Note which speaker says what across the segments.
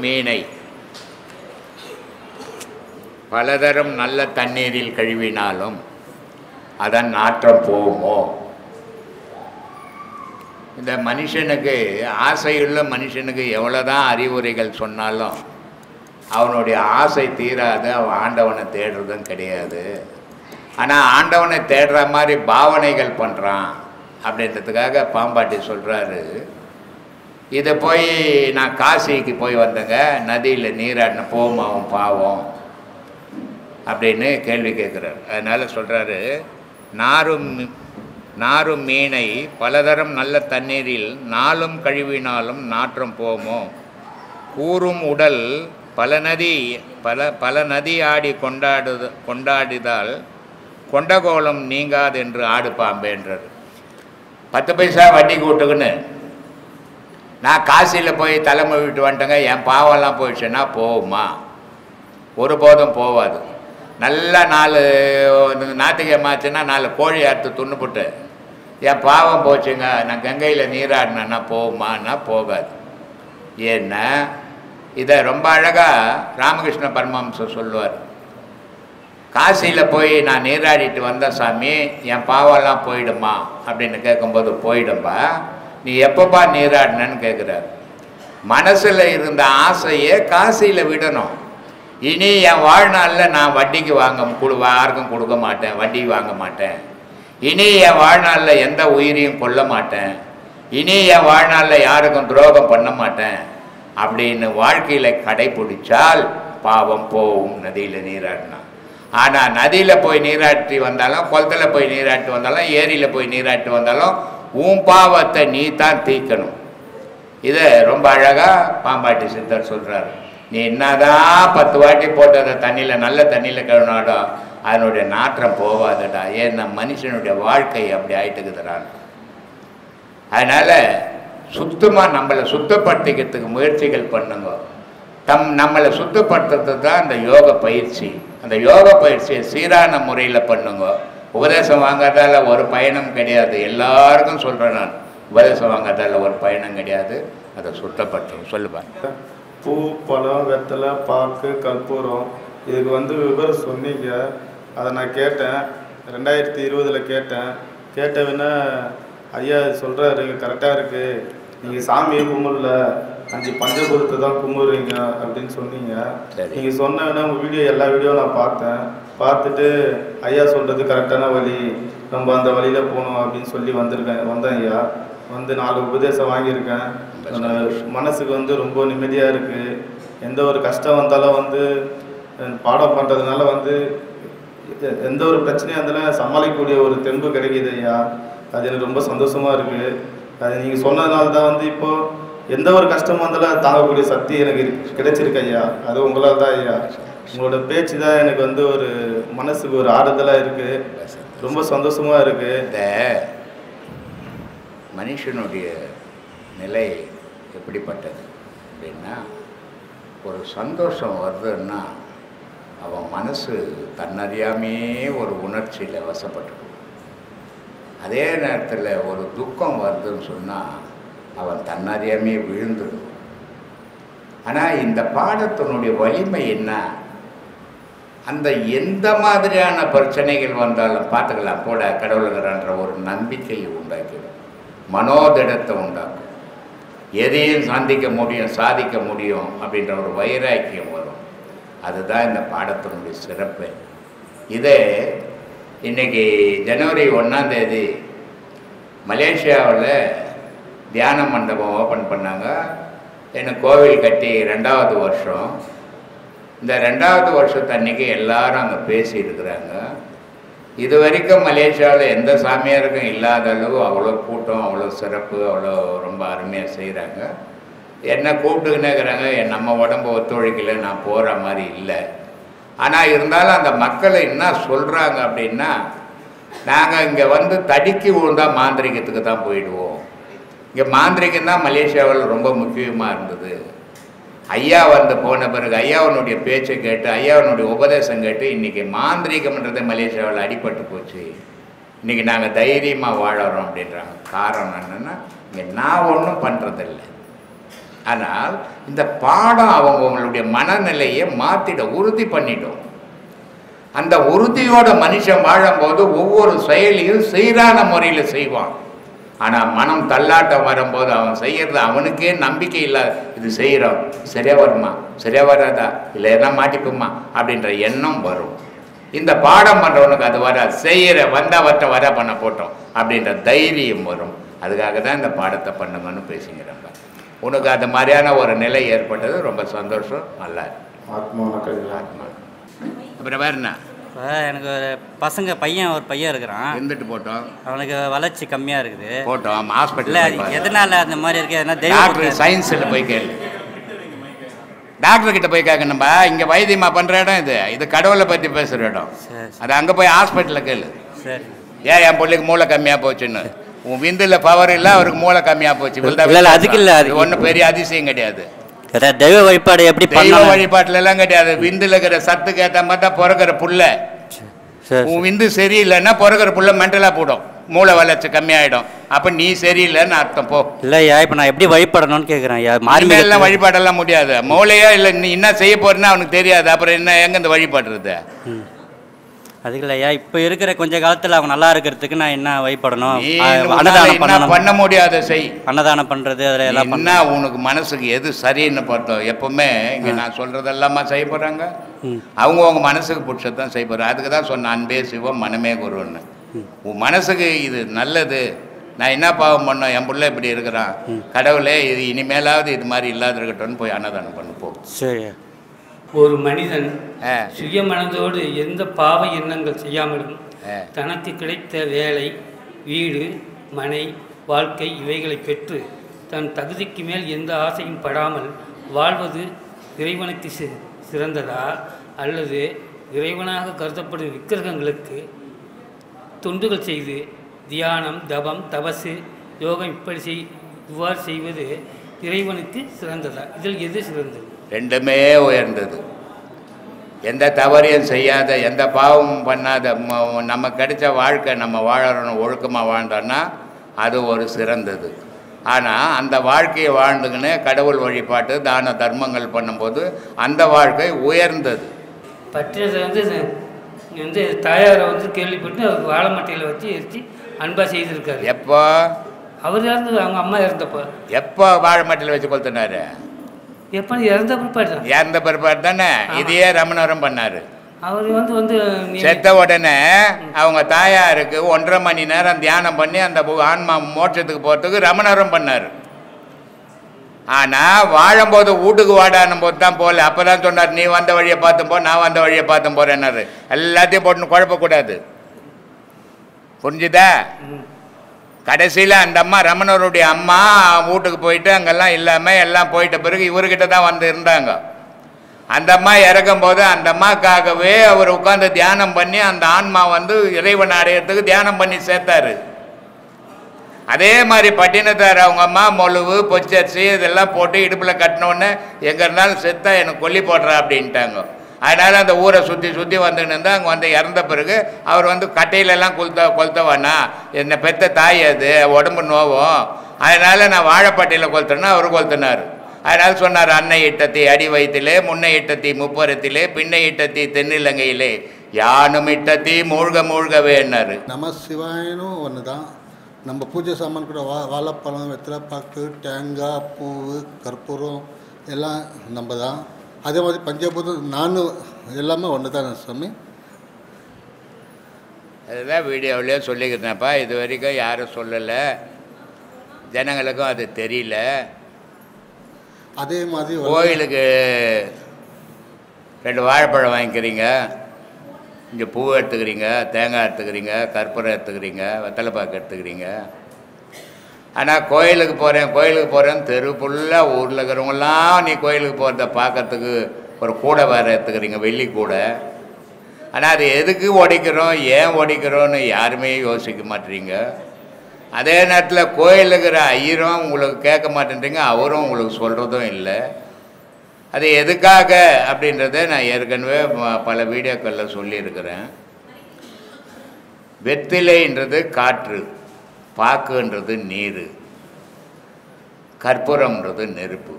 Speaker 1: மீனை பலதரம் நல்ல தண்ணீரில் கழுவினாலும் அதன் நாற்றம் போகுமோ? இந்த மனுஷனுக்கு, ஆசையுள்ள மனுஷனுக்கு எவ்வளோதான் அறிவுரைகள் சொன்னாலும் அவனுடைய ஆசை தீராது. அவன் ஆண்டவனை தேடுறதும் கிடையாது. ஆனால் ஆண்டவனை தேடுற மாதிரி பாவனைகள் பண்ணுறான் அப்படின்றதுக்காக பாம்பாட்டி சொல்கிறாரு, இதை போய் நான் காசிக்கு போய் வந்தேங்க, நதியில் நீராடின போகும் அவன் பாவம் அப்படின்னு கேள்வி கேட்குறாரு. அதனால் சொல்கிறாரு, நாரும் மீனை பலதரம் நல்ல தண்ணீரில் நாளும் கழுவினாலும் நாற்றம் போமோ? கூறும் உடல் பல நதி ஆடி கொண்டாடிதால் கொண்டகோலம் நீங்காது என்று ஆடு பாம்பேன்றார். 10 பைசா வட்டி கூட்டுக்குன்னு நான் காசியில் போய் தலைமை விட்டு வந்துட்டேங்க, என் பாவம்லாம் போயிடுச்சுன்னா போகுமா? ஒருபோதும் போகாது. நல்லா 4 ஞாயிற்றுக்கிழமாச்சுன்னா 4 கோழி அறுத்து துண்ணுப்பட்டு என் பாவம் போச்சுங்க, நான் கங்கையில் நீராடினேன்னா போகுமான்னா போகாது. ஏன்னா இதை ரொம்ப அழகாக ராமகிருஷ்ண பரமஹம்சர் சொல்லுவார். காசியில் போய் நான் நீராடிட்டு வந்தேன் சாமி, என் பாவம்லாம் போயிடுமா அப்படின்னு கேட்கும்போது, போயிடும்பா, நீ எப்பப்பா நீராடினன்னு கேட்குறாரு. மனசில் இருந்த ஆசையை காசியில் விடணும். இனி என் வாழ்நாளில் நான் வட்டிக்கு யாருக்கும் கொடுக்க மாட்டேன், வட்டி வாங்க மாட்டேன். இனி என் வாழ்நாளில் எந்த உயிரையும் கொல்ல மாட்டேன். இனி என் வாழ்நாளில் யாருக்கும் துரோகம் பண்ண மாட்டேன் அப்படின்னு வாழ்க்கையில் கடைப்பிடிச்சால் பாவம் போகும் நதியில் நீராடினா. ஆனால் நதியில் போய் நீராட்டி வந்தாலும், குளத்தில் போய் நீராட்டி வந்தாலும், ஏரியில் போய் நீராட்டி வந்தாலும் உன் பாவத்தை நீ தான் தீக்கணும். இதை ரொம்ப அழகாக பாம்பாட்டி சித்தர் சொல்கிறார். நீ என்னதான் 10 வாட்டி போட்டு அதை தண்ணியில் நல்ல தண்ணியில் கழுவினாலும் அதனுடைய நாற்றம் போகாதடா. ஏன்னா மனுஷனுடைய வாழ்க்கை அப்படி ஆயிட்டுக்குதுறான். அதனால் சுத்தமாக நம்மளை சுத்தப்படுத்திக்கிறதுக்கு முயற்சிகள் பண்ணுங்க. நம்மளை சுத்தப்படுத்துறது தான் அந்த யோக பயிற்சி. அந்த யோக பயிற்சியை சீரான முறையில் பண்ணுங்க. உபதேசம் வாங்காதால ஒரு பயணம் கிடையாது. எல்லாருக்கும் சொல்கிறேன் நான், உபதேசம் வாங்காதால ஒரு பயணம் கிடையாது. அதை சுத்தப்படுத்தும். சொல்லுப்பா.
Speaker 2: பூ, பழம், வெத்தலை, பாக்கு, கற்பூரம், இதுக்கு விவரம் சொன்னீங்க. அதை நான் கேட்டேன், 2020 கேட்டவின்னா ஐயா சொல்கிறாரு, பார்த்துட்டு இருக்குது, நீங்கள் சாமியை கும்பிடல, 5 பஞ்சபூதத்தை தான் கும்பிட்றீங்க அப்படின்னு சொன்னீங்க. நீங்கள் சொன்னேன்னா உங்கள் எல்லா வீடியோ நான் பார்த்துட்டு ஐயா சொல்கிறது கரெக்டான வழி, நம்ம அந்த வழியில் போகணும் அப்படின்னு சொல்லி வந்தேன் ஐயா. 4 உபதேசம் வாங்கியிருக்கேன். மனசுக்கு ரொம்ப நிம்மதியாக இருக்குது. எந்த ஒரு கஷ்டம் வந்தாலும் பாடம் பண்ணுறதுனால எந்த ஒரு பிரச்சனையாக இருந்தாலும் சமாளிக்கக்கூடிய ஒரு தெம்பு கிடைக்கிது ஐயா. அது எனக்கு ரொம்ப சந்தோஷமாக இருக்குது. அது நீங்கள் சொன்னதுனால தான் இப்போது எந்த ஒரு கஷ்டமாக இருந்தாலும் தாங்கக்கூடிய சக்தி எனக்கு கிடைச்சிருக்கு ஐயா. அது உங்களால் தான் ஐயா. உங்களோட பேச்சு தான் எனக்கு ஒரு மனசுக்கு ஒரு ஆறுதலாக இருக்குது. ரொம்ப சந்தோஷமாக இருக்குது.
Speaker 1: இந்த மனுஷனுடைய நிலை எப்படிப்பட்டது அப்படின்னா, ஒரு சந்தோஷம் வருதுன்னா அவன் மனசு தன்னறியாமையே ஒரு உணர்ச்சியில் வசப்பட்டுக்கும். அதே நேரத்தில் ஒரு துக்கம் வருதுன்னு சொன்னால் அவன் தன்னறியாமையே விழுந்துடும். ஆனால் இந்த பாடத்தினுடைய வலிமை என்ன, அந்த எந்த மாதிரியான பிரச்சனைகள் வந்தாலும் பார்த்துக்கலாம் கூட கடவுளுங்கிறான்ற ஒரு நம்பிக்கையை உண்டாக்கிடும், மனோதிடத்தை உண்டாக்கும். எதையும் சாதிக்க முடியும் அப்படின்ற ஒரு வைராக்கியம் வரும். அதுதான் இந்த பாடத்தினுடைய சிறப்பு. இதை இன்றைக்கி ஜனவரி 1ஆம் தேதி மலேசியாவில் தியான மண்டபம் ஓப்பன் பண்ணாங்க. எனக்கு கோவில் கட்டி 2வது வருஷம். இந்த 2வது வருஷத்தன்னைக்கு எல்லாரும் அங்கே பேசியிருக்கிறாங்க. இது வரைக்கும் மலேசியாவில் எந்த சாமியாருக்கும் இல்லாத அளவு அவ்வளோ கூட்டம், அவ்வளோ சிறப்பு, அவ்வளோ ரொம்ப அருமையாக செய்கிறாங்க. என்ன கூப்பிட்டுக்கினேங்கிறாங்க, நம்ம உடம்பு ஒத்துழைக்கல, நான் போகிற மாதிரி இல்லை. ஆனால் இருந்தாலும் அந்த மக்களை என்ன சொல்கிறாங்க அப்படின்னா, நாங்கள் இங்கே வந்து தடுக்கி விழுந்தால் மாந்திரிகத்துக்கு தான் போயிடுவோம். இங்கே மாந்திரிகம் தான் மலேசியாவில் ரொம்ப முக்கியமாக இருந்தது. ஐயா வந்து போன பிறகு ஐயாவனுடைய பேச்சை கேட்டு ஐயாவனுடைய உபதேசம் கேட்டு இன்றைக்கி மாந்திரிகம்ன்றது மலேசியாவில் அடிபட்டு போச்சு. இன்றைக்கி நாங்கள் தைரியமாக வாழறோம் அப்படின்றாங்க. காரணம் என்னென்னா, இங்கே நான் ஒன்றும் பண்ணுறதில்லை. ஆனால் இந்த பாடம் அவங்களுடைய மனநிலையை மாற்றிட உறுதி பண்ணிடும். அந்த உறுதியோட மனுஷன் வாழும்போது ஒவ்வொரு செயலையும் சீரான முறையில் செய்வான். ஆனால் மனம் தள்ளாட்டம் வரும்போது அவன் செய்கிறது அவனுக்கே நம்பிக்கை இல்லை. இது செய்கிறோம், சரியாக வருமா, சரியாக வராதா, இல்லை என்ன மாட்டிக்குமா அப்படின்ற எண்ணம் வரும். இந்த பாடம் பண்ணுறவனுக்கு அது வராது. செய்கிற வந்தவற்றை வர பண்ண போட்டோம் அப்படின்ற தைரியம் வரும். அதுக்காக தான் இந்த பாடத்தை பண்ணுங்கன்னு பேசிங்கிறாங்க. உனக்கு அது மாதிரியான ஒரு நிலை ஏற்பட்டது, ரொம்ப சந்தோஷம். நல்லா
Speaker 2: ஆத்மா.
Speaker 1: அப்புறம் வேறு என்ன?
Speaker 3: எனக்கு ஒரு ஒரு பையன் இருக்கிறான்.
Speaker 1: இருந்துட்டு போட்டோம்.
Speaker 3: அவனுக்கு வளர்ச்சி கம்மியாக இருக்குது.
Speaker 1: போட்டோம் ஹாஸ்பிட்டல்.
Speaker 3: எதனால அந்த மாதிரி இருக்கு?
Speaker 1: டாக்டர் சயின்ஸில் போய் கேளு. டாக்டர் கிட்ட போய் கேட்கணும்பா. இங்கே வைத்தியமா பண்ணுற இடம் இது கடவுளை பற்றி பேசுகிற இடம். அது அங்கே போய் ஹாஸ்பிட்டலில் கேளு.
Speaker 3: சரி.
Speaker 1: ஏன் என் பிள்ளைக்கு மூளை கம்மியாக போச்சுன்னு? உன் விந்தில் பவர் இல்லை, அவருக்கு மூளை கம்மியாக போச்சு.
Speaker 3: அதுக்கு இல்லை, அது
Speaker 1: ஒன்றும் பெரிய அதிசயம் கிடையாது.
Speaker 3: தெய்வ வழிபாடு எப்படி?
Speaker 1: தெய்வ வழிபாட்டுல எல்லாம் கிடையாது. விந்துல இருக்கிற சத்துக்கு ஏற்ற மாதிரி தான் பிறக்கிற புள்ள. உன் விந்து சரியில்லைன்னா பிறக்கிற புள்ள மென்டலாக போடும், மூளை வளர்ச்சி கம்மியாயிடும். அப்ப நீ சரியில்லைன்னு அர்த்தம். போ.
Speaker 3: இல்லையா, இப்ப நான் எப்படி வழிபடணும்னு கேட்குறேன்.
Speaker 1: மாறிமெல்லாம் வழிபாடெல்லாம் முடியாது. மூளையா இல்லை, நீ என்ன செய்ய போறேன்னு அவனுக்கு தெரியாது. அப்புறம் என்ன எங்க இந்த வழிபாடுறது?
Speaker 3: அதுக்கு இல்லையா, இப்போ இருக்கிற கொஞ்ச காலத்தில் அவங்க நல்லா இருக்கிறதுக்கு நான் என்ன வழிபடணும்?
Speaker 1: அன்னதானம் பண்ண முடியாத செய்.
Speaker 3: அன்னதானம் பண்ணுறது அதில் எல்லாம்
Speaker 1: என்ன உனக்கு மனசுக்கு எது சரின்னு பார்த்தோம். எப்பவுமே இங்கே நான் சொல்கிறதெல்லாமா செய்ய போகிறாங்க. அவங்க மனசுக்கு பிடிச்சதான் செய்ய போகிறாங்க. அதுக்கு தான் சொன்ன அன்பே சிவம் மனமே குருன்னு. உன் மனசுக்கு இது நல்லது, நான் என்ன பாவம் பண்ணோம், என் பிள்ளை இப்படி இருக்கிறான், கடவுளே இது இனிமேலாவது இது மாதிரி இல்லாத இருக்கட்டும்னு போய் அன்னதானம் பண்ணு போ.
Speaker 3: சரி.
Speaker 4: ஒரு மனிதன் சுயமனதோடு எந்த பாவ எண்ணங்கள் செய்யாமலும் தனக்கு கிடைத்த வேலை, வீடு, மனை, வாழ்க்கை இவைகளை பெற்று தன் தகுதிக்கு மேல் எந்த ஆசையும் படாமல் வாழ்வது இறைவனுக்கு சிறந்ததா, அல்லது இறைவனாக கருதப்படும் விக்கிரகங்களுக்கு தொண்டுகள் செய்து தியானம், தபம், தபசு, யோகம் இவ்வாறு செய்வது இறைவனுக்கு சிறந்ததா? இதில் எது சிறந்தது?
Speaker 1: ரெண்டுமே உயர்ந்தது. எந்த தவறையும் செய்யாத, எந்த பாவமும் பண்ணாத நம்ம கிடைச்ச வாழ்க்கை நம்ம வாழறோம், ஒழுக்கமாக வாழ்ந்தோன்னா அது ஒரு சிறந்தது. ஆனால் அந்த வாழ்க்கையை வாழ்ந்துக்கின்னு கடவுள் வழிபாட்டு தான தர்மங்கள் பண்ணும்போது அந்த வாழ்க்கை உயர்ந்தது.
Speaker 4: பற்றினதை வந்து தாயாரை கேள்விப்பட்டு அவர் வாழை மட்டையில் வச்சு எரிச்சு அன்பா செய்திருக்காரு.
Speaker 1: எப்போ?
Speaker 4: அவர் இறந்து அவங்க அம்மா இறந்தப்போ.
Speaker 1: எப்போ வாழை மட்டையில் வச்சு கொளுத்தினாரு?
Speaker 4: எப்போ? இறந்த பிற்பாடு.
Speaker 1: இறந்த பிற்பாடு தானே. இதையே ரமணரும் பண்ணாரு.
Speaker 4: அவர் வந்து
Speaker 1: செத்த உடனே அவங்க தாயாருக்கு 1.5 மணி நேரம் தியானம் பண்ணி அந்த ஆன்மா மோட்சத்துக்கு போகிறதுக்கு ரமணரும் பண்ணார். ஆனால் வாழும்போது வீட்டுக்கு வாடானும் போது தான் போகல. அப்போ தான் சொன்னார், நீ வந்த வழியை பார்த்தும் போ, நான் வந்த வழியை பார்த்தும் போகிறேன்னாரு. எல்லாத்தையும் போட்டுன்னு குழப்பக்கூடாது. புரிஞ்சுதா? கடைசியில் அந்த அம்மா, ரமணருடைய அம்மா, வீட்டுக்கு போயிட்டு அங்கெல்லாம் இல்லாமல் எல்லாம் போயிட்ட பிறகு இவர்கிட்ட தான் வந்து இருந்தாங்க. அந்த அம்மா இறக்கும் போது அந்த அம்மாக்காகவே அவர் உட்காந்து தியானம் பண்ணி அந்த ஆன்மா இறைவன் அடையிறதுக்கு தியானம் பண்ணி சேர்த்தாரு. அதே மாதிரி பட்டினத்தார் அவங்க அம்மா மொழுவு, பொச்சரிசி இதெல்லாம் போட்டு இடுப்பில் கட்டினோடனே எங்கே இருந்தாலும் செத்தா எனக்கு கொல்லி போடுறா அப்படின்ட்டாங்க. அதனால் அந்த ஊரை சுற்றி சுற்றி வந்துன்னு இருந்தால் அங்கே இறந்த பிறகு அவர் கட்டையிலெல்லாம் கொளுத்தவானா, என்னை பெற்ற தாய் அது, உடம்பு நோவும், அதனால் நான் வாழைப்பட்டையில் கொளுத்துறேன்னா அவர் கொளுத்தினார். அதனால் சொன்னார், அன்னை இட்டத்தி அடி வயிற்றிலே, முன்னை இட்டத்தி முப்பரத்திலே, பின்னை இட்டத்தி தென்னிலங்கையிலே, யானும் இட்டத்தி மூழ்க மூழ்கவேன்னாரு.
Speaker 5: நம சிவாயனும் ஒன்று தான். நம்ம பூஜை சாமான் கூட வாழைப்பழம், வெத்தலைப்பாக்கு, தேங்காய், பூ, கற்பூரம் எல்லாம் நம்ம தான். அதே மாதிரி பஞ்சபூதம் நானும் எல்லாமே ஒன்று தான் சாமி.
Speaker 1: அதுதான் வீடியோவிலே சொல்லிக்கிறேன்ப்பா. இது வரைக்கும் யாரும் சொல்லலை, ஜனங்களுக்கும் அது தெரியல.
Speaker 5: அதே மாதிரி
Speaker 1: கோயிலுக்கு 2 வாழைப்பழம் வாங்கிக்கிறீங்க, இங்கே பூ எடுத்துக்கிறீங்க, தேங்காய் எடுத்துக்கிறீங்க, கற்பூரம் எடுத்துக்கிறீங்க, வெத்தலைப்பாக்கு எடுத்துக்கிறீங்க. ஆனால் கோயிலுக்கு போகிறேன்னு தெரு ஃபுல்லாக ஊரில் இருக்கிறவங்களாம் நீ கோயிலுக்கு போகிறத பார்க்கறதுக்கு ஒரு கூடை வேறு எடுத்துக்கிறீங்க, வெள்ளி கூடை. ஆனால் அது எதுக்கு உடைக்கிறோம், ஏன் உடைக்கிறோன்னு யாருமே யோசிக்க மாட்டேறீங்க. அதே நேரத்தில் கோயிலில் இருக்கிற ஐயரும் உங்களுக்கு கேட்க மாட்டேன்றீங்க, அவரும் உங்களுக்கு சொல்கிறதும் இல்லை. அது எதுக்காக அப்படின்றத நான் ஏற்கனவே பல வீடியோக்களில் சொல்லியிருக்கிறேன். வெத்திலைன்றது காற்று, பாக்குன்றது நீர், கற்பூரம்ன்றது நெருப்பு.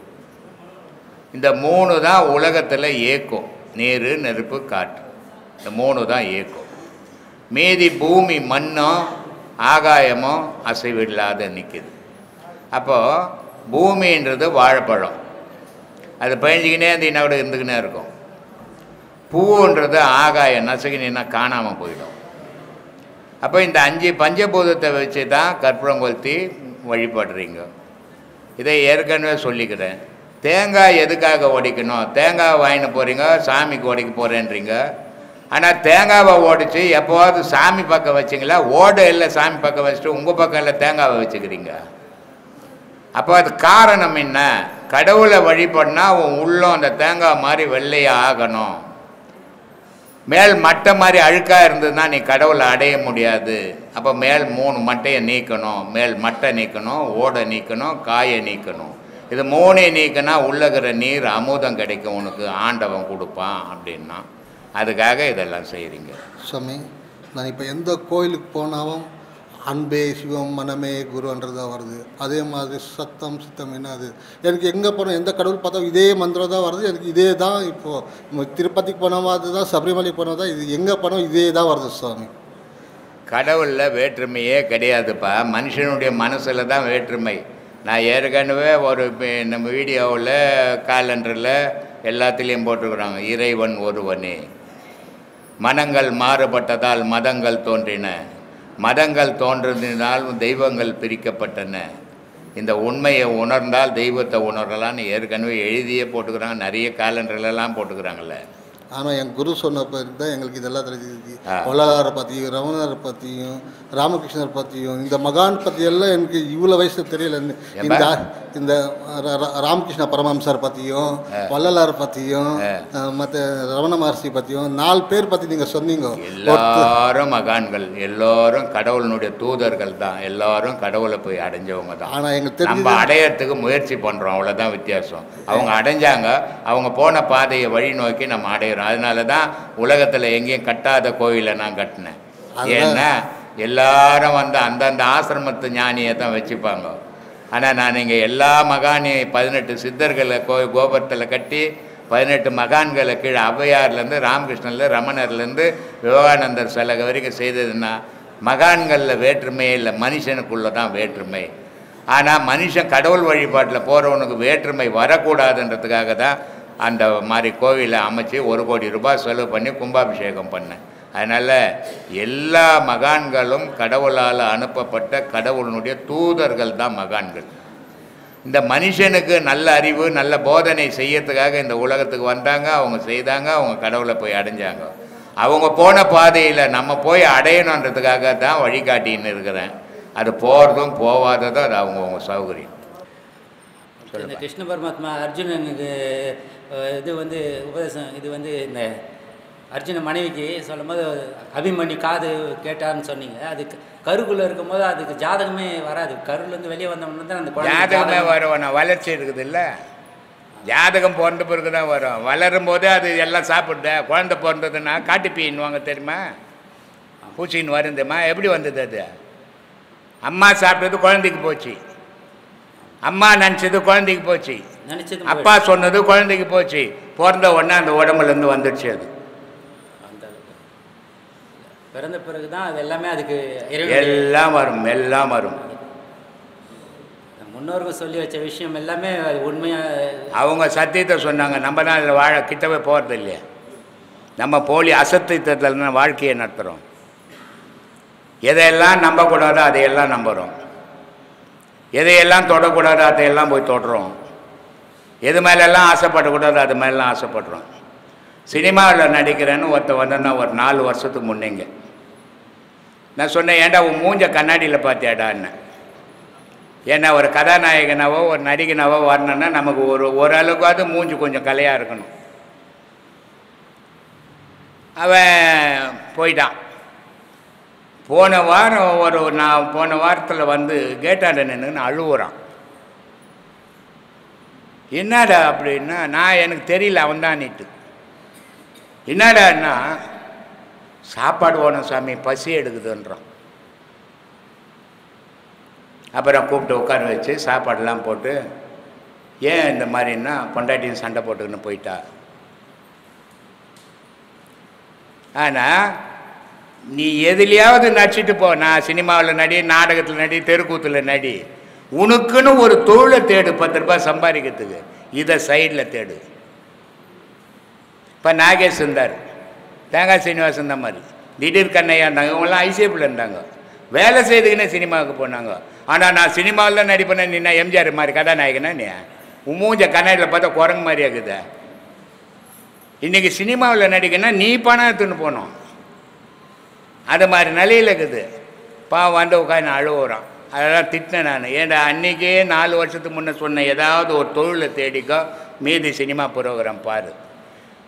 Speaker 1: இந்த 3 தான் உலகத்தில் ஏக்கும். நீர், நெருப்பு, காற்று, இந்த 3 தான் ஏக்கும். மீதி பூமி மண்ணும் ஆகாயமும் அசைவில்லாத நிற்கிது. அப்போது பூமின்றது வாழைப்பழம், அது பயஞ்சிக்கினே இருந்தீங்கன்னா கூட இருந்துக்கினே இருக்கும். பூன்றது ஆகாயம், நசுக்கினா காணாமல் போயிடும். அப்போ இந்த 5 பஞ்சபூதத்தை வச்சு தான் கற்பூரம் கொளுத்தி வழிபடுறீங்க. இதை ஏற்கனவே சொல்லிக்கிறேன். தேங்காய் எதுக்காக உடைக்கணும்? தேங்காய் வாங்கிட்டு போகிறீங்க, சாமிக்கு உடைக்க போகிறேன்றீங்க. ஆனால் தேங்காவை உடைச்சி எப்போவாவது சாமி பக்கம் வச்சிங்களா? ஓடை இல்லை சாமி பக்கம் வச்சுட்டு உங்கள் பக்கம் இல்லை தேங்காவை வச்சுக்கிறீங்க. அப்போ அது காரணம் என்ன? கடவுளை வழிபடினா அவன் உள்ளம் அந்த தேங்காய் மாதிரி வெள்ளையாக ஆகணும். மேல் மட்டை மாதிரி அழுக்காக இருந்ததுன்னா நீ கடவுளை அடைய முடியாது. அப்போ மேல் 3 மட்டையை நீக்கணும். மேல் மட்டை நீக்கணும், ஓடை நீக்கணும், காயை நீக்கணும். இது 3 நீக்கினா உள்ளகிற நீர் அமுதம் கிடைக்கும், உனக்கு ஆண்டவன் கொடுப்பான் அப்படின்னா. அதுக்காக இதெல்லாம் செய்கிறீங்க.
Speaker 5: சுவாமி, நான் இப்போ எந்த கோயிலுக்கு போனாலும் அன்பே சிவம் மனமே குருன்றதாக வருது. அதே மாதிரி சத்தம் சித்தம் என்ன அது எனக்கு எங்கே போனோம் எந்த கடவுள் பார்த்தா இதே மந்திரம் தான் வருது. எனக்கு இதே தான் இப்போது திருப்பதிக்கு போனோம் அதுதான், சபரிமலைக்கு போனோம் தான், இது எங்கே போனோம் இதே தான் வருது சுவாமி.
Speaker 1: கடவுளில் வேற்றுமையே கிடையாதுப்பா, மனுஷனுடைய மனசில் தான் வேற்றுமை. நான் ஏற்கனவே ஒரு நம்ம வீடியோவில் காலண்டரில் எல்லாத்துலேயும் போட்டிருக்கிறாங்க, இறைவன் ஒருவனே. மனங்கள் மாறுபட்டதால் மதங்கள் தோன்றின, மதங்கள் தோன்றினால் தெய்வங்கள் பிரிக்கப்பட்டன. இந்த உண்மையை உணர்ந்தால் தெய்வத்தை உணரலான்னு ஏற்கனவே எழுதியே போட்டுக்கிறாங்க, நிறைய காலண்டர்லாம் போட்டுக்கிறாங்கல்ல.
Speaker 5: ஆனால் என் குரு சொன்னப்போ தான் எங்களுக்கு இதெல்லாம் தெரிஞ்சிருக்கு. வள்ளலாரை பற்றியும், ரமணரை பற்றியும், ராமகிருஷ்ணர் பற்றியும், இந்த மகான் பற்றியெல்லாம் எனக்கு இவ்வளோ வயசு தெரியல. இந்த இந்த ராமகிருஷ்ண பரமஹம்சர் பற்றியும், வள்ளலாரை பற்றியும், மற்ற ரமண மகர்ஷி பற்றியும் 4 பேர் பற்றி நீங்கள் சொன்னீங்க.
Speaker 1: எல்லாரும் மகான்கள், எல்லாரும் கடவுளுடைய தூதர்கள் தான், எல்லாரும் கடவுளை போய் அடைஞ்சவங்க தான்.
Speaker 5: ஆனால் எங்களுக்கு
Speaker 1: நம்ம அடையறதுக்கு முயற்சி பண்ணுறோம், அவ்வளோதான் வித்தியாசம். அவங்க அடைஞ்சாங்க, அவங்க போன பாதையை வழி நோக்கி நம்ம அடையிறோம். அதனால தான் உலகத்தில் எங்கேயும் கட்டாத கோயிலை நான் கட்டினேன். ஏன்னா எல்லாரும் வந்து அந்தந்த ஆசிரமத்து ஞானியை தான் வச்சுப்பாங்க. ஆனால் நான் இங்கே எல்லா மகானையும் 18 சித்தர்களை கோபுரத்தில் கட்டி 18 மகான்களை கீழே ஔவையார்லேருந்து ராமகிருஷ்ணன்லேருந்து ரமணர்லேருந்து விவேகானந்தர் சிலை வரைக்கும் செய்ததுன்னா மகான்களில் வேற்றுமையே இல்லை, மனுஷனுக்குள்ளே தான் வேற்றுமை. ஆனால் மனுஷன் கடவுள் வழிபாட்டில் போகிறவனுக்கு வேற்றுமை வரக்கூடாதுன்றதுக்காக தான் அந்த மாதிரி கோவிலை அமைச்சு 1 கோடி ரூபாய் செலவு பண்ணி கும்பாபிஷேகம் பண்ணேன். அதனால் எல்லா மகான்களும் கடவுளால் அனுப்பப்பட்ட கடவுளுடைய தூதர்கள் தான் மகான்கள். இந்த மனுஷனுக்கு நல்ல அறிவு நல்ல போதனை செய்யறதுக்காக இந்த உலகத்துக்கு வந்தாங்க, அவங்க செய்தாங்க, அவங்க கடவுளை போய் அடைஞ்சாங்க. அவங்க போன பாதையில் நம்ம போய் அடையணுன்றதுக்காக தான் வழிகாட்டின்னு இருக்கிறேன். அது போகிறதும் போகாததும் அது அவங்கவுங்க சௌகரியம்.
Speaker 3: இந்த கிருஷ்ண பரமாத்மா அர்ஜுனனுக்கு இது வந்து உபதேசம், இது வந்து இந்த அர்ஜுன மனைவிக்கு சொல்லும் போது அபிமன்யு காது கேட்டார்னு சொன்னீங்க. அது கருக்குள்ளே இருக்கும் போது அதுக்கு ஜாதகமே வராது. கருலேருந்து வெளியே வந்தோம்னா தான் அந்த
Speaker 1: ஜாதகமே வரும். வளர்ச்சி இருக்குது இல்லை, ஜாதகம் பிறந்த பிறகு தான் வரும். வளரும் போது அது எல்லாம் சாப்பிடுத. குழந்தை பிறந்ததுன்னா காட்டுப்பீன்னுவாங்க தெரியுமா, பூச்சின்னு வருந்துமா. எப்படி வந்தது? அது அம்மா சாப்பிட்டது குழந்தைக்கு போச்சு, அம்மா நினச்சது குழந்தைக்கு போச்சு,
Speaker 3: நினச்சது
Speaker 1: அப்பா சொன்னது குழந்தைக்கு போச்சு. பிறந்த உடனே அந்த உடம்புலேருந்து வந்துடுச்சு. அது
Speaker 3: பிறந்த பிறகு தான் அது எல்லாமே அதுக்கு
Speaker 1: எல்லாம் வரும், எல்லாம் வரும்.
Speaker 3: முன்னோர்கள் சொல்லி வச்ச விஷயம் எல்லாமே உண்மையாக அவங்க
Speaker 1: சத்தியத்தை சொன்னாங்க. நம்ம தான் அதில் வாழ கிட்டவே போகிறது இல்லையா. நம்ம போலி அசத்தியத்தில் தான் வாழ்க்கையை நடத்துகிறோம். எதையெல்லாம் நம்பக்கூடாதோ அதையெல்லாம் நம்புகிறோம், எதையெல்லாம் தொடக்கூடாதோ அதையெல்லாம் போய் தொடுறோம், எது மேலெல்லாம் ஆசைப்படக்கூடாதோ அது மேலாம் ஆசைப்படுறோம். சினிமாவில் நடிக்கிறேன்னு வந்தேன்னா ஒரு 4 வருஷத்துக்கு முன்னேங்க நான் சொன்னேன், ஏன்டா உன் மூஞ்ச கண்ணாடியில் பார்த்தியாடான்னு. ஏன்னா ஒரு கதாநாயகனாவோ ஒரு நடிகனாவோ வரணுன்னா நமக்கு ஓரளவுக்காவது மூஞ்சி கொஞ்சம் கலையாக இருக்கணும். அவன் போயிட்டான். போன வாரம் நான் போன வாரத்தில் வந்து கேட்டாண்ட நின்றுன்னு அழுவுறான். என்னடா அப்படின்னா, நான் எனக்கு தெரியல அவன் தான் நீட்டு. என்னடான்னா, சாப்பாடு வேணும் சாமி, பசி எடுக்குதுன்றான். அப்புறம் கூப்பிட்டு உட்கார வச்சு சாப்பாடெல்லாம் போட்டு, ஏன் இந்த மாதிரின்னா பொண்டாட்டியும் சண்டை போட்டுக்கின்னு போயிட்டா. ஆனால் நீ எதுலையாவது நடிச்சிட்டு போ, நான் சினிமாவில் நடி, நாடகத்தில் நடி, தெருக்கூத்தில் நடி, உனக்குன்னு ஒரு தொழிலை தேடு. 10 ரூபாய் சம்பாதிக்கிறதுக்கு இதை சைடில் தேடு. இப்போ நாகேஷ் இருந்தார், தேங்காய் சீனிவாசன் இந்த மாதிரி, திடீர் கண்ணையா இருந்தாங்க, இவங்கெல்லாம் ஐசிஎஃப்பில் இருந்தாங்க, வேலை செய்துக்குன்னே சினிமாவுக்கு போனாங்க. ஆனால் நான் சினிமாவில் தான் நடிப்பேன். நீ எம்ஜிஆர் மாதிரி கதாநாயகனா நீ மூஞ்ச கண்ணாடியில் பார்த்தா குரங்கு மாதிரி இருக்குது. இன்றைக்கி சினிமாவில் நடிக்கன்னா நீ பணம் எடுத்துன்னு போனோம். அது மாதிரி நிலையில் இருக்குது. பாவம் வந்து உட்காந்து அழுவுறான். அதெல்லாம் திட்டினேன் நான். ஏன்டா அன்றைக்கே 4 வருஷத்துக்கு முன்னே சொன்ன ஏதாவது ஒரு தொழிலை தேடிக்கோ, மீதி சினிமா ப்ரோக்ராம் பாரு.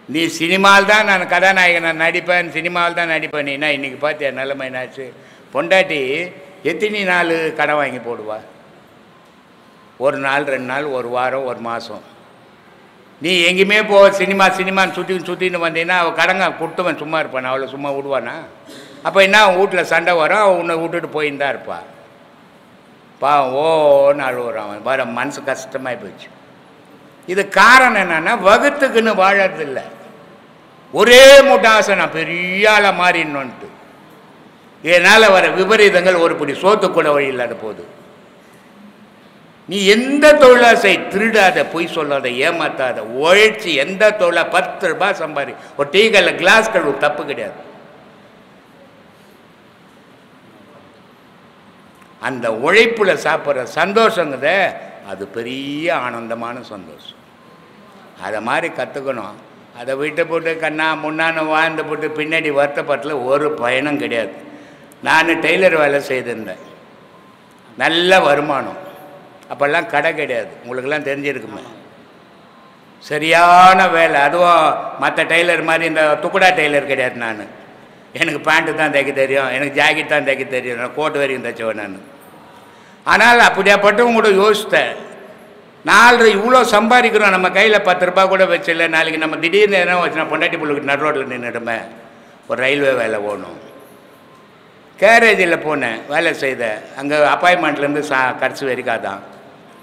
Speaker 1: நீ சினிமாவில் தான் நான் கதாநாயகன் நான் நடிப்பேன், சினிமாவில் தான் நடிப்பேன். நீனா இன்றைக்கி பார்த்தியா நிலைமை என்னாச்சு? பொண்டாட்டி எத்தனை நாள் கடன் வாங்கி போடுவா? 1 நாள், 2 நாள், 1 வாரம், 1 மாதம். நீ எங்கேயுமே போ, சினிமான்னு சுற்றின்னு வந்தீங்கன்னா அவள் கடங்க கொடுத்துவன் சும்மா இருப்பான். அவளை சும்மா விடுவானா? அப்போ என்ன, அவன் வீட்டில் சண்டை வரும், அவன் உன்னை விட்டுட்டு போயின்னு தான் இருப்பாள். பாவம் ஓன்னு அழுவுறான். அவன் வர மனசு கஷ்டமாகி போச்சு. இது காரணம் என்னன்னா, வகுத்துக்குன்னு வாழறதில்லை. ஒரே மூட்டை ஆசை நான் பெரிய ஆளாக மாறிடணுன்ட்டு. இதனால் வர விபரீதங்கள் ஒரு பிடி சோத்து கூட வழி இல்லாத போகுது. நீ எந்த தொழிலாசை திருடாத, பொய் சொல்லாத, ஏமாத்தாத, உழைச்சி எந்த தொழிலா 10 ரூபாய் சம்பாதி. ஒரு டீ கல்ல கிளாஸ் கழுவு தப்பு கிடையாது. அந்த உழைப்பில் சாப்பிட்ற சந்தோஷங்குத அது பெரிய ஆனந்தமான சந்தோஷம். அதை மாதிரி கற்றுக்கணும். அதை விட்டு போட்டு கண்ணா முன்னான்னு வாழ்ந்து போட்டு பின்னாடி வருத்தப்பட்டல ஒரு பயனும் கிடையாது. நான் டெய்லர் வேலை செய்திருந்தேன், நல்ல வருமானம். அப்போல்லாம் கடை கிடையாது, உங்களுக்கெல்லாம் தெரிஞ்சிருக்குமே. சரியான வேலை. அதுவும் மற்ற டெய்லர் மாதிரி இந்த துக்குடா டெய்லர் கிடையாது. நான் எனக்கு பேண்ட்டு தான் தைக்க தெரியும், எனக்கு ஜாக்கெட் தான் தைக்க தெரியும், நான் கோட்டு வரைக்கும் தைச்சவன் நான். ஆனால் அப்படியாப்பட்டவங்க கூட யோசித்தேன், 4 இவ்வளோ சம்பாதிக்கிறோம், நம்ம கையில் 10 ரூபா கூட வச்சில்ல. நாளைக்கு நம்ம திடீர்னு என்ன வச்சுனா பொண்டாட்டி புள்ளுக்கு நடு ரோட்டில் நின்றுடுமே. ஒரு ரயில்வே வேலை ஓடணும். கேரேஜில் போனேன், வேலை செய்தேன். அங்கே அப்பாயின்மெண்ட்லேருந்து கடைசி வரைக்கும் தான்.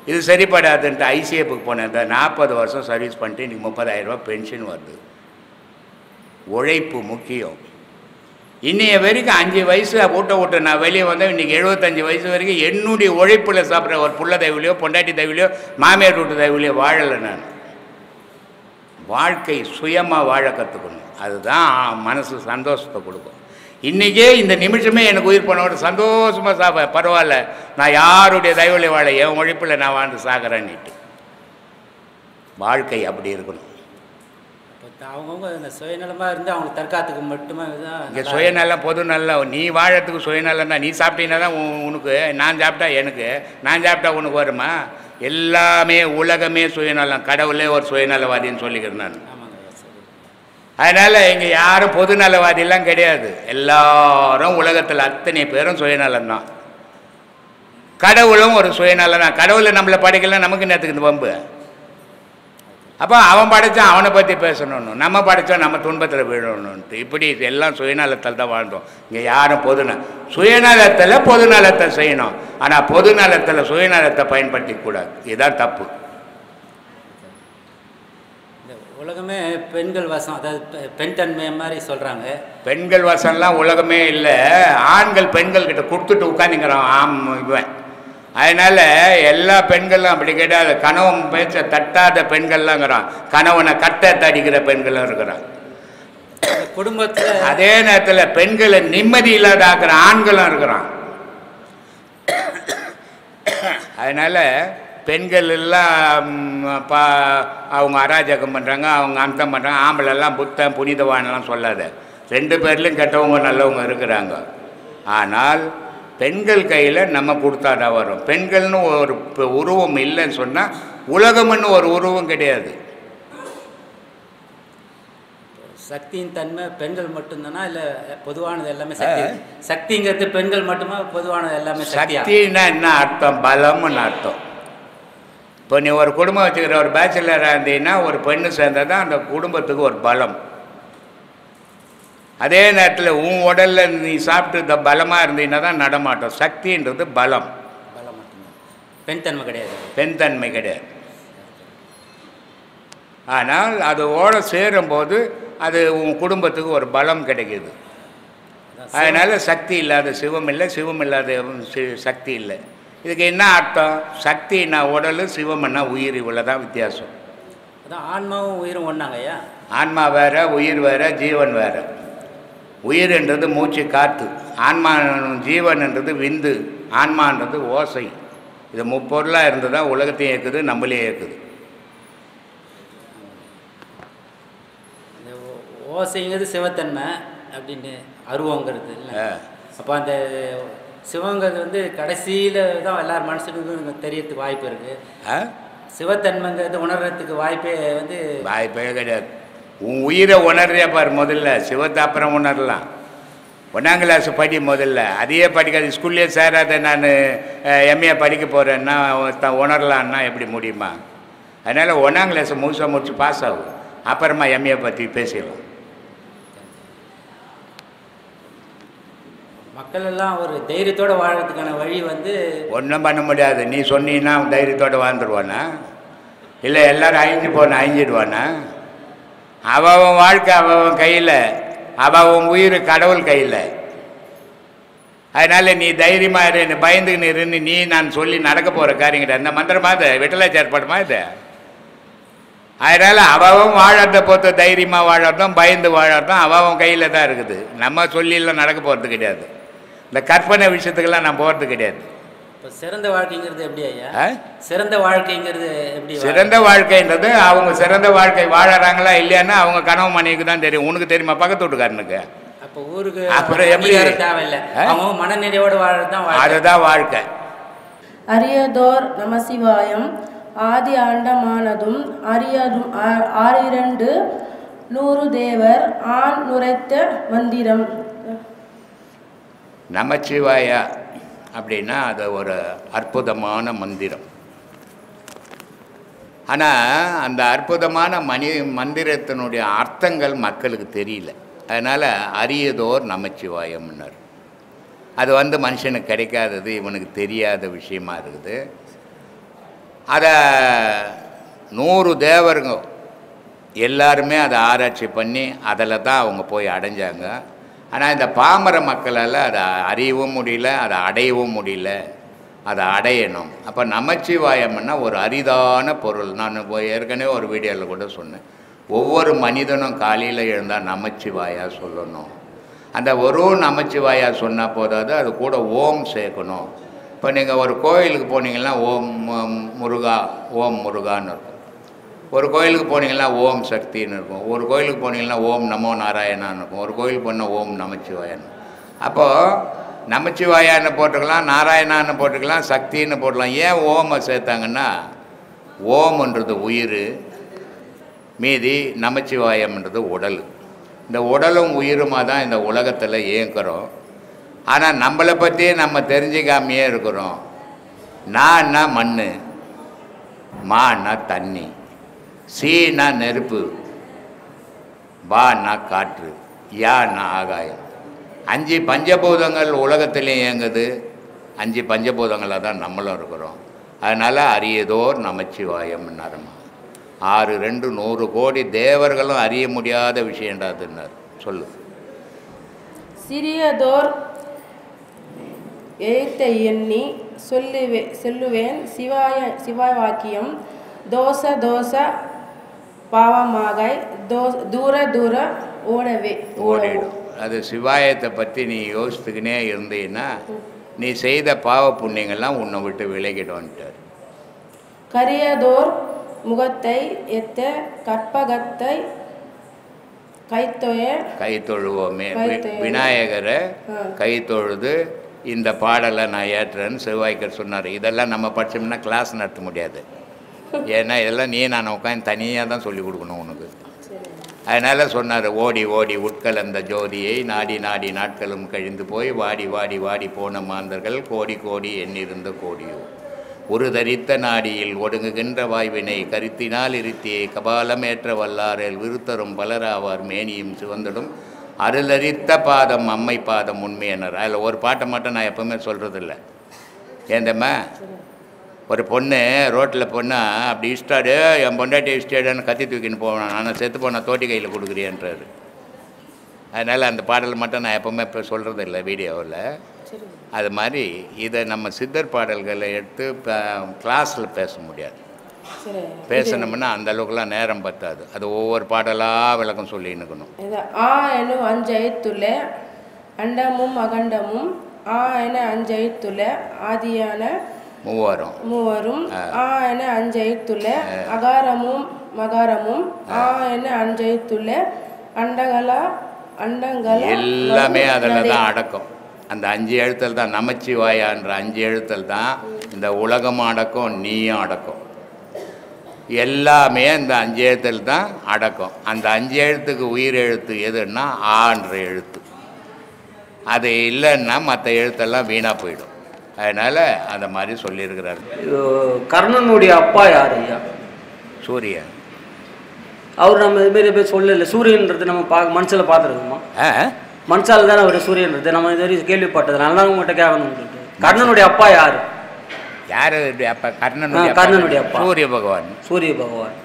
Speaker 1: இது சரிப்படாதுன்ட்டு ஐசிஎஃப்க்கு போனேன். இந்த 40 வருஷம் சர்வீஸ் பண்ணிட்டு இன்றைக்கி 30,000 ரூபா பென்ஷன் வருது. உழைப்பு முக்கியம். இன்னைய வரைக்கும் 5 வயசு விட்டு நான் வெளியே வந்தேன். இன்றைக்கி 75 வயசு வரைக்கும் என்னுடைய உழைப்பில் சாப்பிட்ற ஒரு புள்ள தயவுலையோ பொண்டாட்டி தயவுலையோ மாமியார் வீட்டு தயவுலையோ வாழலை. நான் வாழ்க்கை சுயமாக வாழ கற்றுக்கணும். அதுதான் மனசு சந்தோஷத்தை கொடுக்கும். இன்றைக்கே இந்த நிமிஷமே எனக்கு உயிர் போனோட சந்தோஷமாக சாப்பிட பரவாயில்ல, நான் யாருடைய தயவுலை வாழ, என் உழைப்பில் நான் வாழ்ந்து சாகிறேன்னுட்டு. வாழ்க்கை அப்படி இருக்கணும்.
Speaker 3: அவங்கவுங்க இந்த சுயநலமாக இருந்து அவங்க தற்காத்துக்கு மட்டுமே தான்.
Speaker 1: இங்கே சுயநலம் பொது நல்லம். நீ வாழறதுக்கு சுயநலம் தான். நீ சாப்பிட்டீங்கன்னா தான் உனக்கு, நான் சாப்பிட்டா எனக்கு, நான் சாப்பிட்டா உனக்கு வருமா? எல்லாமே உலகமே சுயநலம். கடவுளே ஒரு சுயநலவாதின்னு சொல்லிக்கிறேன் நான். அதனால் இங்கே யாரும் பொது நலவாதியெல்லாம் கிடையாது. எல்லாரும் உலகத்தில் அத்தனை பேரும் சுயநலம்தான். கடவுளும் ஒரு சுயநலம் தான். கடவுளை நம்மளை படைக்கலாம், நமக்கு நேரத்துக்கு இந்த வம்பு. அப்போ அவன் படைத்தான் அவனை பற்றி பேசணும்னு, நம்ம படைத்தோம் நம்ம துன்பத்தில் விழணுன்ட்டு. இப்படி எல்லாம் சுயநலத்தில் தான் வாழ்ந்தோம். இங்கே யாரும் சுயநலத்தில் பொதுநலத்தை செய்யணும். ஆனால் பொதுநலத்தில் சுயநலத்தை பயன்படுத்திக்க கூடாது. இதுதான் தப்பு.
Speaker 3: உலகமே பெண்கள் வசம், அதாவது பெண் தன்மை மாதிரி சொல்கிறாங்க.
Speaker 1: பெண்கள் வசம்லாம் உலகமே இல்லை. ஆண்கள் பெண்கள் கிட்ட கொடுத்துட்டு உட்காந்துங்கிறான் இவன். அதனால் எல்லா பெண்களும் அப்படி கிடையாது. கணவன் பேச்ச தட்டாத பெண்கள்லாங்கிறான், கணவனை கட்ட தடிக்கிற பெண்களும் இருக்கிறான்.
Speaker 3: குடும்பத்தில்
Speaker 1: அதே நேரத்தில் பெண்களை நிம்மதி இல்லாத ஆக்கிற ஆண்களும் இருக்கிறான். அதனால் பெண்கள் எல்லாம் அவங்க அராஜகம் பண்ணுறாங்க, அவங்க அந்தம் பண்ணுறாங்க. ஆம்பளெல்லாம் புத்தன் புனிதவானெல்லாம் சொல்லாத. 2 பேர்லையும் கெட்டவங்க நல்லவங்க இருக்கிறாங்க. ஆனால் பெண்கள் கையில் நம்ம கொடுத்தா தான் வரும். பெண்கள்னு ஒரு உருவம் இல்லைன்னு சொன்னால் உலகம்னு ஒரு உருவம் கிடையாது.
Speaker 3: சக்தியின் தன்மை பெண்கள் மட்டும்தானா இல்லை பொதுவானது எல்லாமே சக்தி? சக்திங்கிறது பெண்கள் மட்டுமா, பொதுவானது எல்லாமே
Speaker 1: சக்தின்னா என்ன அர்த்தம்? பலம்னு அர்த்தம். இப்போ நீ ஒரு குடும்பம் வச்சுக்கிற ஒரு பேச்சுலராக இருந்தீங்கன்னா ஒரு பெண்ணு சேர்ந்தால் தான் அந்த குடும்பத்துக்கு ஒரு பலம். அதே நேரத்தில் உன் உடலில் நீ சாப்பிட்டு பலமாக இருந்தீங்கன்னா தான் நடமாட்டம். சக்தின்றது பலம்.
Speaker 3: பலம் மட்டும்தான், பெண் தன்மை கிடையாது.
Speaker 1: பெண் தன்மை கிடையாது. ஆனால் அதோடு சேரும்போது அது உன் குடும்பத்துக்கு ஒரு பலம் கிடைக்கிது. அதனால் சக்தி இல்லாத சிவம் இல்லை, சிவம் இல்லாத சக்தி இல்லை. இதுக்கு என்ன அர்த்தம்? சக்தின்னா உடல், சிவம்னா உயிர், இவ்வளோ தான் வித்தியாசம்.
Speaker 3: அதான் ஆன்மாவும் உயிரும் ஒன்றாங்க ஐயா.
Speaker 1: ஆன்மா வேறு, உயிர் வேறு, ஜீவன் வேறு. உயிர்ன்றது மூச்சு காற்று, ஆன்மா ஜீவன்ன்றது விந்து, ஆன்மான்றது ஓசை. இது முப்பொருளாக இருந்து தான் உலகத்தையும் இயக்குது, நம்மளையும் இயக்குது.
Speaker 3: ஓசைங்கிறது சிவத்தன்மை அப்படின்னு அருவங்கிறது இல்லை. அப்போ அந்த சிவங்கிறது வந்து கடைசியில் தான் எல்லார் மனசுக்கும் தெரியறதுக்கு வாய்ப்பு இருக்குது. சிவத்தன்மைங்கிறது உணர்றதுக்கு வாய்ப்பே வந்து
Speaker 1: வாய்ப்பே கிடையாது. உன் உயிரை உணர்றியா பாரு முதல்ல, சிவத்தை அப்புறம் உணரலாம். 1ஆம் கிளாஸ் படி முதல்ல, அதையே படிக்காது, ஸ்கூல்லேயே சேராத நான் எம்ஏ படிக்க போகிறேன்னா உணரலான்னா எப்படி முடியுமா? அதனால் 1ஆம் கிளாஸை முழுசாக முடிச்சு பாஸ் ஆகும், அப்புறமா எம்ஏ பற்றி பேசிடலாம்.
Speaker 3: மக்கள் எல்லாம் ஒரு தைரியத்தோடு வாழ்கிறதுக்கான வழி வந்து
Speaker 1: ஒன்றும் பண்ண முடியாது. நீ சொன்னீங்கன்னா தைரியத்தோடு வாழ்ந்துருவானா? இல்லை எல்லோரும் அழிஞ்சிடுவானா? அவன் வாழ்க்கை அவன் கையில், அவன் உயிர் கடவுள் கையில். அதனால் நீ தைரியமாக இரு, பயந்துக்கின்னு இருந்து நீ நான் சொல்லி நடக்க போகிற காரியம் கிடையாது. இந்த மந்திரமா இது விட்டலாச்சார் படமா இது? அதனால் அவன் வாழறதை பொறுத்த தைரியமாக வாழறதும் பயந்து வாழறதும் அவன் கையில் தான் இருக்குது. நம்ம சொல்லிலாம் நடக்க போகிறது கிடையாது. இந்த கற்பனை விஷயத்துக்கெல்லாம் நான் போகிறது கிடையாது.
Speaker 3: இப்போ சிறந்த வாழ்க்கைங்கிறது எப்படி ஐயா? சிறந்த வாழ்க்கைங்கிறது எப்படி?
Speaker 1: சிறந்த வாழ்க்கைன்றது அவங்க சிறந்த வாழ்க்கை வாழறாங்களா இல்லையான்னா அவங்க கனவு மனைவிக்கு தான் தெரியும். உனக்கு தெரியுமா? பக்கத்து வீட்டுக்காரனுக்கு.
Speaker 3: அப்போ ஊருக்கு
Speaker 1: அப்புறம் எப்படி
Speaker 3: தேவையில்லை, அவங்க மனநிறைவோடு வாழறது தான்,
Speaker 1: அதுதான் வாழ்க்கை.
Speaker 6: அரியதோர் நமசிவாயம் ஆதி ஆண்டமானதும் அரியதும் 6 தேவர் ஆண் நுரைத்த மந்திரம்.
Speaker 1: நமச்சிவாயா அப்படின்னா அது ஒரு அற்புதமான மந்திரம். ஆனால் அந்த அற்புதமான மந்திரத்தினுடைய அர்த்தங்கள் மக்களுக்கு தெரியல. அதனால் அரியதோர் நமச்சிவாயம்னார். அது மனுஷனுக்கு கிடைக்காதது, இவனுக்கு தெரியாத விஷயமா இருக்குது. அதை 100 தேவருங்க எல்லாருமே அதை ஆராய்ச்சி பண்ணி அதில் தான் அவங்க போய் அடைஞ்சாங்க. ஆனால் இந்த பாமர மக்களால் அதை அறியவும் முடியல, அதை அடையவும் முடியல. அதை அடையணும். அப்போ நமச்சிவாயம்னா ஒரு அரிதான பொருள். நான் ஏற்கனவே ஒரு வீடியோவில் கூட சொன்னேன், ஒவ்வொரு மனிதனும் காலையில் எழுந்தால் நமச்சிவாயா சொல்லணும். அந்த ஒரு நமச்சிவாயா சொன்னால் போதாது, அது கூட ஓம் சேர்க்கணும். இப்போ நீங்கள் ஒரு கோயிலுக்கு போனீங்கன்னா ஓம் முருகா, ஓம் முருகான்னு இருக்கும். ஒரு கோயிலுக்கு போனீங்கன்னா ஓம் சக்தின்னு இருக்கும். ஒரு கோயிலுக்கு போனீங்கன்னா ஓம் நமோ நாராயணான்னு இருக்கும். ஒரு கோயிலுக்கு போனால் ஓம் நமச்சிவாயன்னு. அப்போது நமச்சிவாயான்னு போட்டுக்கலாம், நாராயணான்னு போட்டுக்கலாம், சக்தின்னு போட்டுக்கலாம். ஏன் ஓமை சேர்த்தாங்கன்னா, ஓம்ன்றது உயிர், மீதி நமச்சிவாயம்ன்றது உடல். இந்த உடலும் உயிருமாக தான் இந்த உலகத்தில் இயங்குறோம். ஆனால் நம்மளை பற்றி நம்ம தெரிஞ்சுக்காமையே இருக்கிறோம். நான்னா மண், மான்னா தண்ணி, சீனா நெருப்பு, பான்னா காற்று, யான்னா ஆகாயம். 5 பஞ்சபூதங்கள் உலகத்திலையும் இயங்குது. 5 பஞ்சபூதங்களாக தான் நம்மளும் இருக்கிறோம். அதனால் அரியதோர் நமச்சிவாயம்னாருமா. 6 2 100 கோடி தேவர்களும் அறிய முடியாத விஷயம்டாதுன்னார். சொல்லு.
Speaker 6: சிறியதோர் எழுத்தை எண்ணி சொல்லுவேன் சிவாய வாக்கியம். தோச தோச பாவமாக தூர தூர ஓடிடும்.
Speaker 1: அது சிவாயத்தை பற்றி நீ யோசித்துக்கினே இருந்தீன்னா நீ செய்த பாவ புண்ணியங்கள்லாம் உன்னை விட்டு விலகிடும்ட்டார்.
Speaker 6: கரியதோர் முகத்தை எத்த கற்பகத்தை கை தொழுவோமே.
Speaker 1: விநாயகரை கை தொழுது இந்த பாடலை நான் ஏற்றுறேன்னு செவ்வாய்க்கர் சொன்னார். இதெல்லாம் நம்ம படித்தோம்னா கிளாஸ் நடத்த முடியாது. ஏன்னா இதெல்லாம் நான் உட்காந்து தனியாக தான் சொல்லிக் கொடுக்கணும் உனக்கு. அதனால் சொன்னார், ஓடி ஓடி உட்கலந்த ஜோதியை நாடி நாடி நாட்களும் கழிந்து போய் வாடி வாடி வாடி போன மாந்தர்கள் கோடி கோடி எண்ணிருந்த கோடியோ ஒரு தரித்த நாடியில் ஒடுங்குகின்ற வாய்வினை கருத்தினால் இருத்தியை கபாலமேற்ற வல்லாரில் விருத்தரும் பலராவார் மேனியும் சிவந்தடும் அருளரித்த பாதம் அம்மை பாதம் உண்மையினர். அதில் ஒரு பாட்டை மட்டும் நான் எப்போவுமே சொல்கிறதில்ல. ஏந்தம்மா, ஒரு பொண்ணு ரோட்டில் பொண்ணால் அப்படி இஷ்டாடு என் பொண்டாட்டி இஷ்டாடுன்னு கத்தி தூக்கின்னு போவேன், ஆனால் செத்து போனால் தோட்டி கையில் கொடுக்குறியன்றாரு. அதனால் அந்த பாடல் மட்டும் நான் எப்போவுமே இப்போ சொல்கிறதில்ல வீடியோவில். அது மாதிரி இதை நம்ம சித்தர் பாடல்களை எடுத்து கிளாஸில் பேச முடியாது. பேசணும்னா அந்த அளவுக்குலாம் நேரம் பத்தாது. அது ஒவ்வொரு பாடலாக விளக்கம் சொல்லி நிற்கணும்.
Speaker 6: ஆ எனும் 5 எழுத்துள்ள அண்டமும் அகண்டமும் ஆ என 5 எழுத்துள்ள ஆதியான மூவரும் ஆ என 5 எழுத்துள்ள அகாரமும் மகாரமும் ஆ என 5 எழுத்துள்ள அண்டங்கள
Speaker 1: எல்லாமே அதில் தான் அடக்கம். அந்த 5 எழுத்தல் தான் நமச்சிவாயான்ற 5 எழுத்தல் தான் இந்த உலகம் அடக்கம், நீயும் அடக்கம். எல்லாமே இந்த 5 எழுத்தல் தான் அடக்கம். அந்த 5 எழுத்துக்கு உயிர் எழுத்து எதுன்னா ஆன்ற எழுத்து. அது இல்லைன்னா மற்ற எழுத்தெல்லாம் வீணாக போயிடும். அதனால் அந்த மாதிரி சொல்லியிருக்கிறார்.
Speaker 7: கர்ணனுடைய அப்பா யார் ஐயா?
Speaker 1: சூரியன்.
Speaker 7: அவர் நம்ம இதுமாரி போய் சொல்லலை. சூரியன்றது நம்ம மனசில் பார்த்துருக்கோமா? மனசால் தானே அவர் சூரியன்றது நம்ம இது வரைக்கும் கேள்விப்பட்டதுனால தான் உங்கள்கிட்ட கேட்கணும். கர்ணனுடைய அப்பா யார்?
Speaker 1: அப்பா கர்ணனுடைய அப்பா சூரிய பகவான்.
Speaker 7: சூரிய பகவான்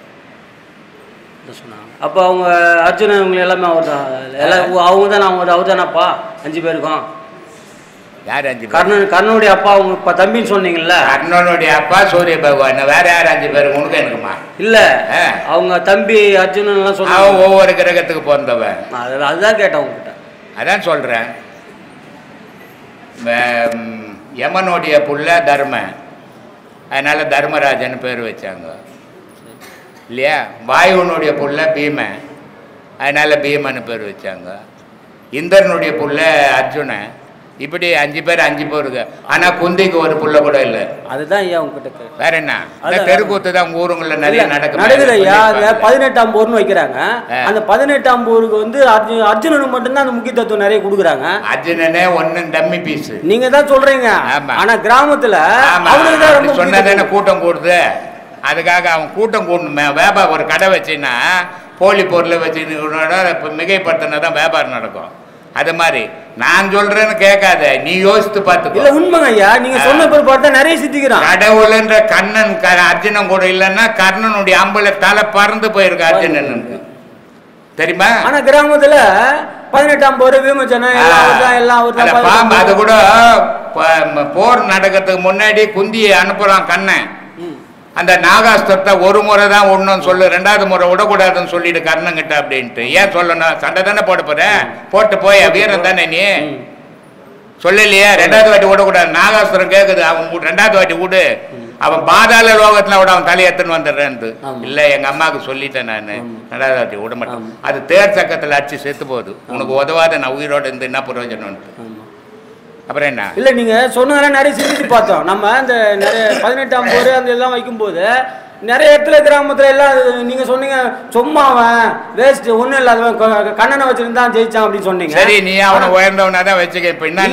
Speaker 7: சொன்னாங்க. அப்போ அவங்க அர்ஜுனன் இவங்க எல்லாமே அவர் தான். அவங்க தானே அவர் தானேப்பா 5 பேருக்கும்?
Speaker 1: யார் 5 பேர்?
Speaker 7: கர்ணனுடைய அப்பா அவங்க இப்போ தம்பின்னு சொன்னீங்கல்ல.
Speaker 1: கர்ணனுடைய அப்பா சூரிய பகவான். வேற யார் 5 பேர் உனக்கு எனக்குமா?
Speaker 7: இல்லை, அவங்க தம்பி அர்ஜுனன் எல்லாம் சொன்னாங்க.
Speaker 1: ஒவ்வொரு கிரகத்துக்கு பிறந்தவன்.
Speaker 7: அதுதான் கேட்டேன் உங்ககிட்ட.
Speaker 1: அதான் சொல்கிறேன். யமனுடைய புள்ள தர்மன், அதனால் தர்மராஜன் பேர் வச்சாங்க இல்லையா? வாயுனுடைய புள்ள பீமன், அதனால் பீமன்னு பேர் வச்சாங்க. இந்திரனுடைய புள்ள அர்ஜுனன். இப்படி 5 பேர் 5 பேருக்கு. ஆனால் குந்திக்கு ஒரு புள்ள கூட இல்லை.
Speaker 7: அதுதான் ஐயா உங்ககிட்ட.
Speaker 1: வேற என்ன? தெருக்கூத்து தான் உங்க ஊருங்களில் நிறைய
Speaker 7: நடக்குது ஐயா. 18ஆம் போர்னு வைக்கிறாங்க. அந்த 18ஆம் போருக்கு வந்து அர்ஜுனனுக்கு மட்டும்தான் அந்த முக்கியத்துவம் நிறைய கொடுக்குறாங்க.
Speaker 1: அர்ஜுனனே ஒன்னும் டம்மி பீஸ். நீங்க
Speaker 7: தான் சொல்றீங்க. ஆனா கிராமத்துல
Speaker 1: சொன்னதானே கூட்டம் கூடுது. அதுக்காக அவன் கூட்டம் கூடணுமே. வியாபாரம் ஒரு கடை வச்சுன்னா போலி பொருளை வச்சு மிகைப்படுத்தினா தான் வியாபாரம் நடக்கும். அது மாதிரி நான் சொல்றேன்னு கேட்காத, நீ யோசித்து பார்த்துக்கோ.
Speaker 7: இல்ல உண்மைங்க ஐயா, நீங்க சொன்ன பேர் பார்த்தா நிறைய சித்திக்கிறான்.
Speaker 1: கடவுள்ன்ற கண்ணன் அர்ஜுனன் கூட இல்லைன்னா கர்ணனுடைய அம்புல தலை பறந்து போயிருக்கு அர்ஜுனனுக்கு, தெரியுமா?
Speaker 7: ஆனா கிராமத்துல 18ஆம் போர் விமோசனம் எல்லாம்
Speaker 1: பாம்பு. அது கூட போர் நடக்கிறதுக்கு முன்னாடி குந்தியை அனுப்புறான் கண்ணன். அந்த நாகாஸ்திரத்தை ஒரு முறை தான் ஒன்றும் சொல்லு, 2வது முறை விடக்கூடாதுன்னு சொல்லிட்டு கர்ணங்கிட்ட அப்படின்ட்டு. ஏன் சொல்லணும்? சண்டை தானே போட போற, போட்டு போய் வீரன் தானே நீ சொல்லலையே. 2வது வாட்டி விடக்கூடாது. நாகாஸ்திரம் கேட்குது, அவன் 2வது வாட்டி விடு, அவன் பாதாள லோகத்தில் விட அவன் தலையத்துன்னு வந்துடுறேன்ட்டு. இல்லை, எங்கள் அம்மாவுக்கு சொல்லிட்டேன் நான் 2வது வாட்டி விட மாட்டேன். அது தேர் சக்கத்தில் அடிச்சு செத்து போகுது. உனக்கு உதவாத நான் உயிரோடு இருந்து என்ன பிரயோஜனம்ட்டு. அப்புறம் என்ன?
Speaker 7: இல்லை, நீங்கள் சொன்னதெல்லாம் நிறைய சிந்திச்சு பார்த்தோம். நம்ம அந்த நிறைய 18ஆம் போர் அந்த எல்லாம் வைக்கும்போது நிறைய இடத்துல கிராமத்தில் எல்லாம் நீங்கள் சொன்னீங்க சும்மா அவன் வேஸ்ட் ஒன்றும் இல்லாதவன் கண்ணனை வச்சுருந்தான் ஜெயிச்சான் அப்படின்னு சொன்னீங்க.
Speaker 1: சரி, நீ அவனை உயர்ந்தவனா தான் வச்சுக்க. இப்போ என்ன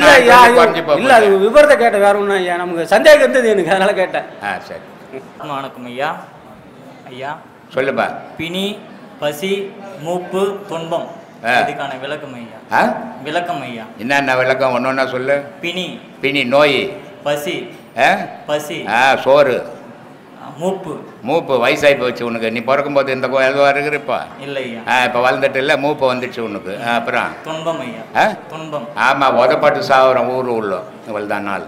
Speaker 7: இல்லை, அது விவரத்தை கேட்டேன், வேற ஒன்றும் ஐயா. நமக்கு சந்தேகம் இருந்தது எனக்கு, அதனால கேட்டேன்.
Speaker 1: சரி.
Speaker 8: வணக்கம் ஐயா. ஐயா
Speaker 1: சொல்லுப்பா.
Speaker 8: பிணி, பசி, மூப்பு, துன்பம், இதுக்கான விளக்கம் ஐயா. விளக்கம் ஐயா.
Speaker 1: என்னென்ன விளக்கம்? ஒன்னொன்னா சொல்லு. பிணி நோய்,
Speaker 8: பசி
Speaker 1: சோறு,
Speaker 8: மூப்பு
Speaker 1: வயசாகி போச்சு உனக்கு. நீ பிறக்கும் போது இந்த எதுவாக இருக்கிறப்பா?
Speaker 8: இல்லையா.
Speaker 1: இப்போ வளர்ந்துட்டு இல்லை, மூப்பு வந்துடுச்சு உனக்கு. அப்புறம்
Speaker 8: துன்பம் ஐயா. துன்பம்.
Speaker 1: ஆமாம், உதப்பட்டு சாகுறோம் ஊர் உள்ள இவள் தான் நாள்.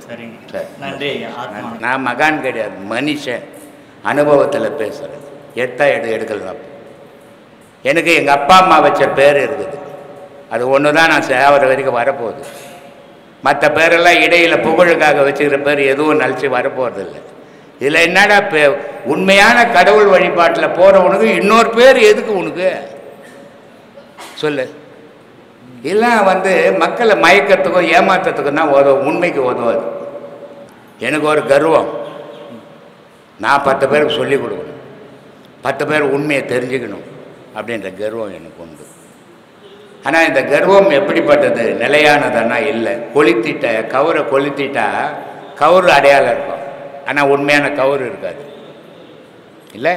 Speaker 8: சரிங்க, சரி, நன்றி ஐயா.
Speaker 1: நான் மகான் கிடையாது, மனுஷன், அனுபவத்தில் பேசுகிறேன். எடுக்கலாம். எனக்கு எங்கள் அப்பா அம்மா வச்ச பேர் இருக்குது, அது ஒன்று தான் நான் சேவர வரைக்கும் வரப்போகுது. மற்ற பேரெல்லாம் இடையில் புகழுக்காக வச்சுக்கிற பேர் எதுவும் நலிச்சு வரப்போகிறதில்லை. இதில் என்னடா உண்மையான கடவுள் வழிபாட்டில் போகிறவனுக்கு இன்னொரு பேர் எதுக்கு உனக்கு சொல்லு? இதெல்லாம் மக்களை மயக்கத்துக்கும் ஏமாற்றத்துக்கும் தான் உதவும், உண்மைக்கு உதவாது. எனக்கு ஒரு கர்வம், நான் 10 பேருக்கு சொல்லிக் கொடுக்கணும், 10 பேர் உண்மையை தெரிஞ்சுக்கணும் அப்படின்ற கர்வம் எனக்கு உண்டு. ஆனால் இந்த கர்வம் எப்படிப்பட்டது? நிலையானதுன்னா இல்லை. கொளுத்திட்ட கவுரை கொளுத்திட்டா கவுரு அடையாளம் இருக்கும், ஆனால் உண்மையான கவுரு இருக்காது. இல்லை,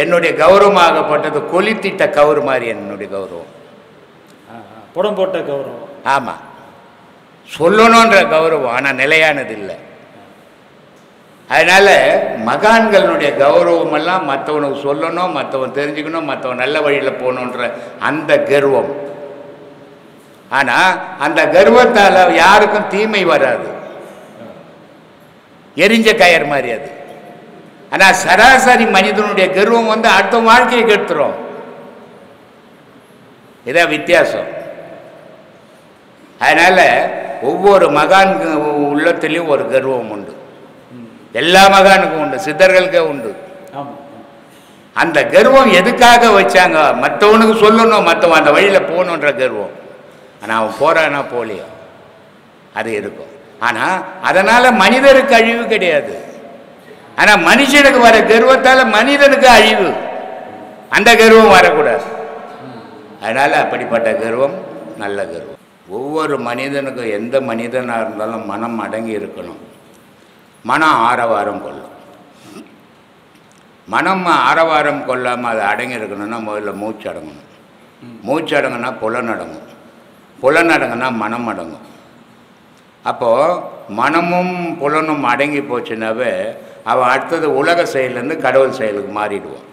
Speaker 1: என்னுடைய கௌரவமாகப்பட்டது கொளுத்திட்ட கவுரு மாதிரி என்னுடைய கௌரவம்,
Speaker 9: புடம் போட்ட கௌரவம்.
Speaker 1: ஆமாம், சொல்லணுன்ற கௌரவம், ஆனால் நிலையானது இல்லை. அதனால் மகான்களுடைய கௌரவம் எல்லாம் மற்றவனுக்கு சொல்லணும், மற்றவன் தெரிஞ்சுக்கணும், மற்றவன் நல்ல வழியில் போகணுன்ற அந்த கர்வம். ஆனால் அந்த கர்வத்தால் யாருக்கும் தீமை வராது, எரிஞ்ச கயர் மாதிரி அது. ஆனால் சராசரி மனிதனுடைய கர்வம் அடுத்த வாழ்க்கையை கெடுத்துரும். இதான் வித்தியாசம். அதனால் ஒவ்வொரு மகான் உள்ளத்திலையும் ஒரு கர்வம் உண்டு, எல்லா மகானுக்கும் உண்டு, சித்தர்களுக்கே உண்டு. அந்த கர்வம் எதுக்காக வச்சாங்க? மற்றவனுக்கு சொல்லணும், மற்றவன் அந்த வழியில் போகணுன்ற கர்வம். ஆனால் அவன் போகிறானா போலியோ அது இருக்கும். ஆனால் அதனால் மனிதருக்கு அழிவு கிடையாது. ஆனால் மனுஷனுக்கு வர கர்வத்தால் மனிதனுக்கு அழிவு, அந்த கர்வம் வரக்கூடாது. அதனால் அப்படிப்பட்ட கர்வம் நல்ல கர்வம். ஒவ்வொரு மனிதனுக்கும், எந்த மனிதனாக இருந்தாலும் மனம் அடங்கி இருக்கணும். மனம் ஆரவாரம் கொள்ளும். மனம் ஆரவாரம் கொள்ளாமல் அது அடங்கி இருக்கணும்னா முதல்ல மூச்சு அடங்கணும். மூச்சு அடங்குனா புலனடங்கும், புலனடங்குனா மனம் அடங்கும். அப்போது மனமும் புலனும் அடங்கி போச்சுனாவே அவன் அடுத்தது உலக செயலேருந்து கடவுள் செயலுக்கு மாறிடுவான்.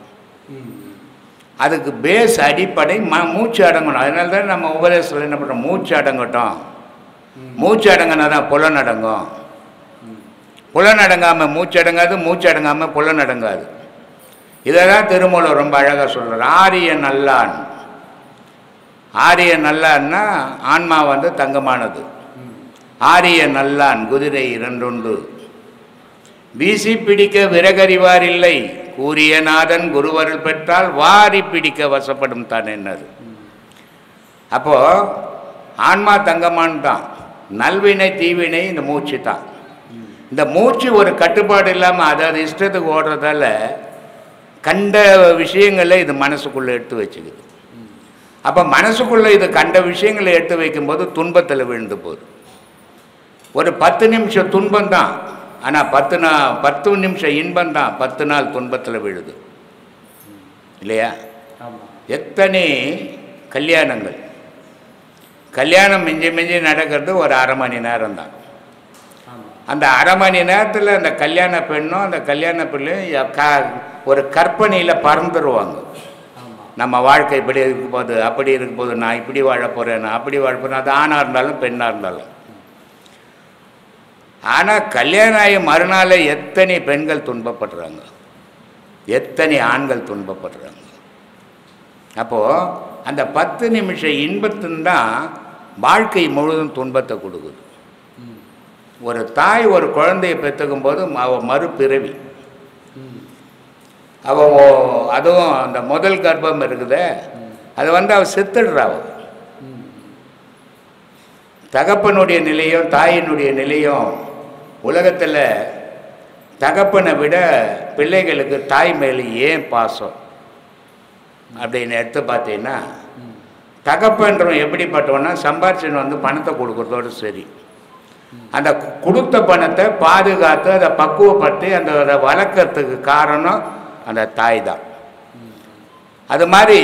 Speaker 1: அதுக்கு பேஸ் அடிப்படை மூச்சு அடங்கணும். அதனால தான் நம்ம உபதேசத்தில் என்ன பண்ணுறோம்? மூச்சு அடங்கட்டும். மூச்சு அடங்கினா தான் புலன் அடங்கும். புலன் அடங்காமல் மூச்சு அடங்காது, மூச்சு அடங்காமல் புலன் அடங்காது. இதை தான் திருமூலர் ரொம்ப அழகாக சொல்கிறார். ஆரிய நல்லான், ஆரிய நல்லான்னா ஆன்மா தங்கமானது. ஆரிய நல்லான் குதிரை 2 வீசி பிடிக்க விறகறிவார் இல்லை, கூறிய நாதன் குருவருள் பெற்றால் வாரி பிடிக்க வசப்படும் தான் என்னது. அப்போது ஆன்மா தங்கமான் தான், நல்வினை தீவினை இந்த மூச்சு தான். இந்த மூச்சு ஒரு கட்டுப்பாடு இல்லாமல் அதாவது இஷ்டத்துக்கு ஓடுறதால கண்ட விஷயங்களை இது மனசுக்குள்ளே எடுத்து வச்சுக்குது. அப்போ மனசுக்குள்ளே இது கண்ட விஷயங்களை எடுத்து வைக்கும்போது துன்பத்தில் விழுந்து போகுது. ஒரு 10 நிமிஷம் துன்பம் தான், ஆனால் 10 நிமிஷம் இன்பம் தான் 10 நாள் துன்பத்தில் விழுது இல்லையா? எத்தனை கல்யாணங்கள், கல்யாணம் மிஞ்சி மிஞ்சி நடக்கிறது ஒரு அரை மணி நேரம் தான். அந்த அரை மணி நேரத்தில் அந்த கல்யாண பெண்ணும் அந்த கல்யாண பிள்ளையும் ஒரு கற்பனையில் பறந்துருவாங்க. நம்ம வாழ்க்கை இப்படி இருக்கும் போது, அப்படி இருக்கும் போது, நான் இப்படி வாழ போகிறேன், நான் அப்படி வாழ போகிறேன். அது ஆணாக இருந்தாலும் பெண்ணாக இருந்தாலும். ஆனால் கல்யாணம் ஆகி மறுநாள் எத்தனை பெண்கள் துன்பப்படுறாங்க, எத்தனை ஆண்கள் துன்பப்படுறாங்க. அப்போது அந்த 10 நிமிஷம் இன்பத்தின் தான் வாழ்க்கை முழுவதும் துன்பத்தை கொடுக்குது. ஒரு தாய் ஒரு குழந்தையை பெற்றுக்கும் போது அவள் மறுபிறவி, அவள் அதுவும் அந்த முதல் கர்ப்பம் இருக்குதே அது அவள் செத்துடுறா. தகப்பனுடைய நிலையும் தாயினுடைய நிலையும் உலகத்தில் தகப்பனை விட பிள்ளைகளுக்கு தாய் மேலே ஏன் பாசம் அப்படின்னு எடுத்து பார்த்தீங்கன்னா, தகப்பன்றவன் எப்படிப்பட்டவன்னா சம்பாரிச்சுன்னு பணத்தை கொடுக்குறதோடு சரி, அந்த கொடுத்த பணத்தை பாதுகாத்து அதை பக்குவப்படுத்தி அந்த வளர்க்கறதுக்கு காரணம் அந்த தாய் தான். அது மாதிரி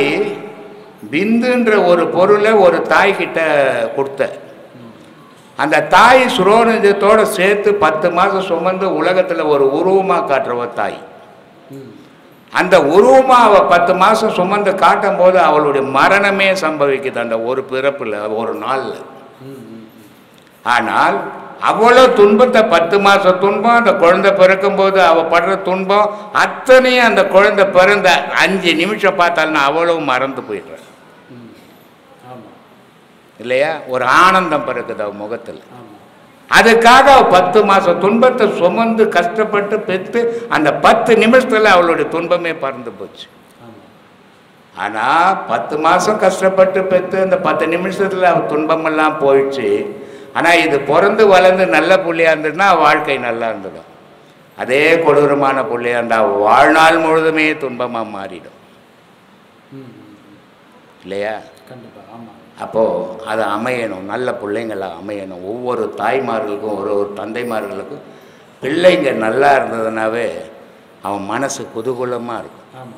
Speaker 1: பிந்துன்ற ஒரு பொருளை ஒரு தாய்கிட்ட கொடுத்த அந்த தாய் சுரோனிதத்தோடு சேர்த்து 10 மாதம் சுமந்து உலகத்தில் ஒரு உருவமாக காட்டுறவ தாய். அந்த உருவமாக அவள் 10 மாதம் சுமந்து காட்டும் போது அவளுடைய மரணமே சம்பவிக்குது அந்த ஒரு பிறப்பில், ஒரு நாளில். ஆனால் அவ்வளோ துன்பத்தை 10 மாதம் துன்பம், அந்த குழந்தை பிறக்கும்போது அவள் படுற துன்பம் அத்தனையும் அந்த குழந்தை பிறந்த 5 நிமிஷம் பார்த்தாலும் அவ்வளவு மறந்து போயிடுறாள் இல்லையா? ஒரு ஆனந்தம் பிறக்குது அவள் முகத்தில். அதுக்காக அவள் 10 மாதம் துன்பத்தை சுமந்து கஷ்டப்பட்டு பெற்று அந்த 10 நிமிஷத்தில் அவளுடைய துன்பமே பறந்து போச்சு. ஆனால் 10 மாதம் கஷ்டப்பட்டு பெற்று அந்த 10 நிமிஷத்தில் துன்பமெல்லாம் போயிடுச்சு. ஆனால் இது பிறந்து வளர்ந்து நல்ல புள்ளையாக இருந்ததுன்னா வாழ்க்கை நல்லா இருந்துடும். அதே கொடூரமான புள்ளையாக இருந்தால் வாழ்நாள் முழுதுமே துன்பமாக மாறிடும் இல்லையா? அப்போது அது அமையணும், நல்ல பிள்ளைங்களாக அமையணும். ஒவ்வொரு தாய்மார்களுக்கும் ஒரு தந்தைமார்களுக்கும் பிள்ளைங்க நல்லா இருந்ததுனாவே அவன் மனசு குதூகூலமாக இருக்கும்.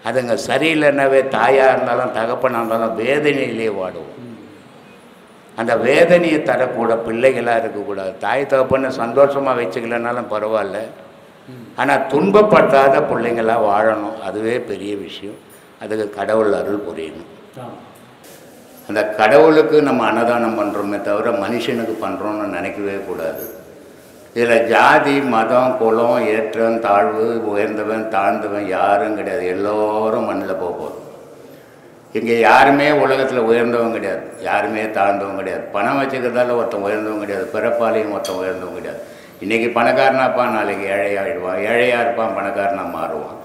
Speaker 1: அதுங்க சரியில்லைன்னாவே தாயாக இருந்தாலும் தகப்பனாக இருந்தாலும் வேதனையிலே வாடுவோம். அந்த வேதனையை தரக்கூட பிள்ளைகளாக இருக்கக்கூடாது. தாய் தகப்பன்னு சந்தோஷமாக வச்சுக்கலனாலும் பரவாயில்ல, ஆனால் துன்பப்படாத பிள்ளைங்களாக வாழணும். அதுவே பெரிய விஷயம். அதுக்கு கடவுள் அருள் புரியணும். அந்த கடவுளுக்கு நம்ம அன்னதானம் பண்ணுறோமே தவிர மனுஷனுக்கு பண்ணுறோன்னு நினைக்கவே கூடாது. இதில் ஜாதி மதம் குலம் ஏற்றம் தாழ்வு உயர்ந்தவன் தாழ்ந்தவன் யாரும் கிடையாது. எல்லோரும் மண்ணில் போகும். இங்கே யாருமே உலகத்தில் உயர்ந்தவங்க கிடையாது, யாருமே தாழ்ந்தவங்க கிடையாது. பணம் வச்சுக்கிறதால ஒருத்தன் உயர்ந்தவங்க கிடையாது, பிறப்பாலையும் ஒருத்தன் உயர்ந்தவங்க கிடையாது. இன்றைக்கி பணக்காரனாப்பான், நாளைக்கு ஏழையாகிடுவான், ஏழையாக இருப்பான், பணக்காரனாக மாறுவான்.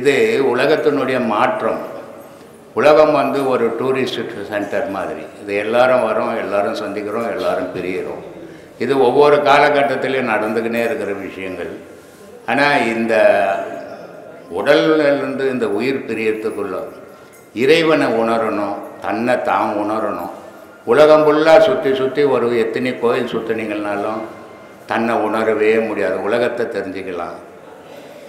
Speaker 1: இது உலகத்தினுடைய மாற்றம். உலகம் ஒரு டூரிஸ்ட் சென்டர் மாதிரி. இது எல்லாரும் வரோம், எல்லாரும் சந்திக்கிறோம், எல்லாரும் பிரிகிறோம். இது ஒவ்வொரு காலகட்டத்திலையும் நடந்துக்கினே இருக்கிற விஷயங்கள். ஆனால் இந்த உடல்லேருந்து இந்த உயிர் பிரியறதுக்குள்ள இறைவனை உணரணும், தன்னை தான் உணரணும். உலகம் ஃபுல்லாக சுற்றி சுற்றி ஒரு எத்தனை கோயில் சுற்றினீங்கன்னாலும் தன்னை உணரவே முடியாது. உலகத்தை தெரிஞ்சுக்கலாம்,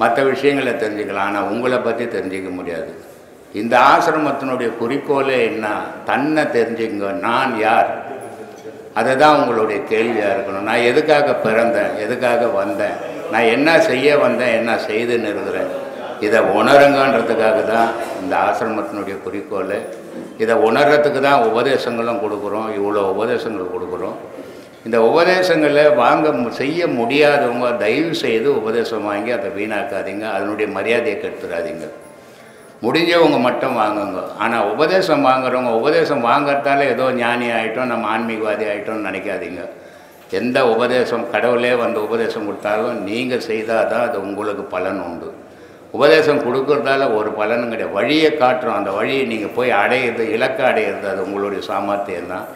Speaker 1: மற்ற விஷயங்களை தெரிஞ்சுக்கலாம், ஆனால் உங்களை பற்றி தெரிஞ்சிக்க முடியாது. இந்த ஆசிரமத்தினுடைய குறிக்கோளே என்ன? தன்னை தெரிஞ்சுங்க. நான் யார்? அதுதான் உங்களுடைய கேள்வியாக இருக்கணும். நான் எதுக்காக பிறந்தேன், எதுக்காக வந்தேன், நான் என்ன செய்ய வந்தேன், என்ன செய்துன்னு இருக்கிறேன், இதை உணருங்கன்றதுக்காக தான் இந்த ஆசிரமத்தினுடைய குறிக்கோள். இதை உணர்றதுக்கு தான் உபதேசங்களும் கொடுக்குறோம். இவ்வளோ உபதேசங்கள் கொடுக்குறோம். இந்த உபதேசங்களை செய்ய முடியாதவங்க தயவு செய்து உபதேசம் வாங்கி அதை வீணாக்காதீங்க, அதனுடைய மரியாதையை கெடுத்துடாதீங்க. முடிஞ்சவங்க மட்டும் வாங்குங்க. ஆனால் உபதேசம் வாங்குறவங்க உபதேசம் வாங்கிறதால ஏதோ ஞானி ஆகிட்டோம், நம்ம ஆன்மீகவாதி ஆகிட்டோம்னு நினைக்காதீங்க. எந்த உபதேசம் கடவுளே உபதேசம் கொடுத்தாலும் நீங்கள் செய்தால் தான் அது உங்களுக்கு பலன் உண்டு. உபதேசம் கொடுக்கறதால ஒரு பலனும் கிடையாது. வழியை காட்டுறோம், அந்த வழியை நீங்கள் போய் அடையிறது, இலக்கை அடையிறது அது உங்களுடைய சாமர்த்தியம் தான்.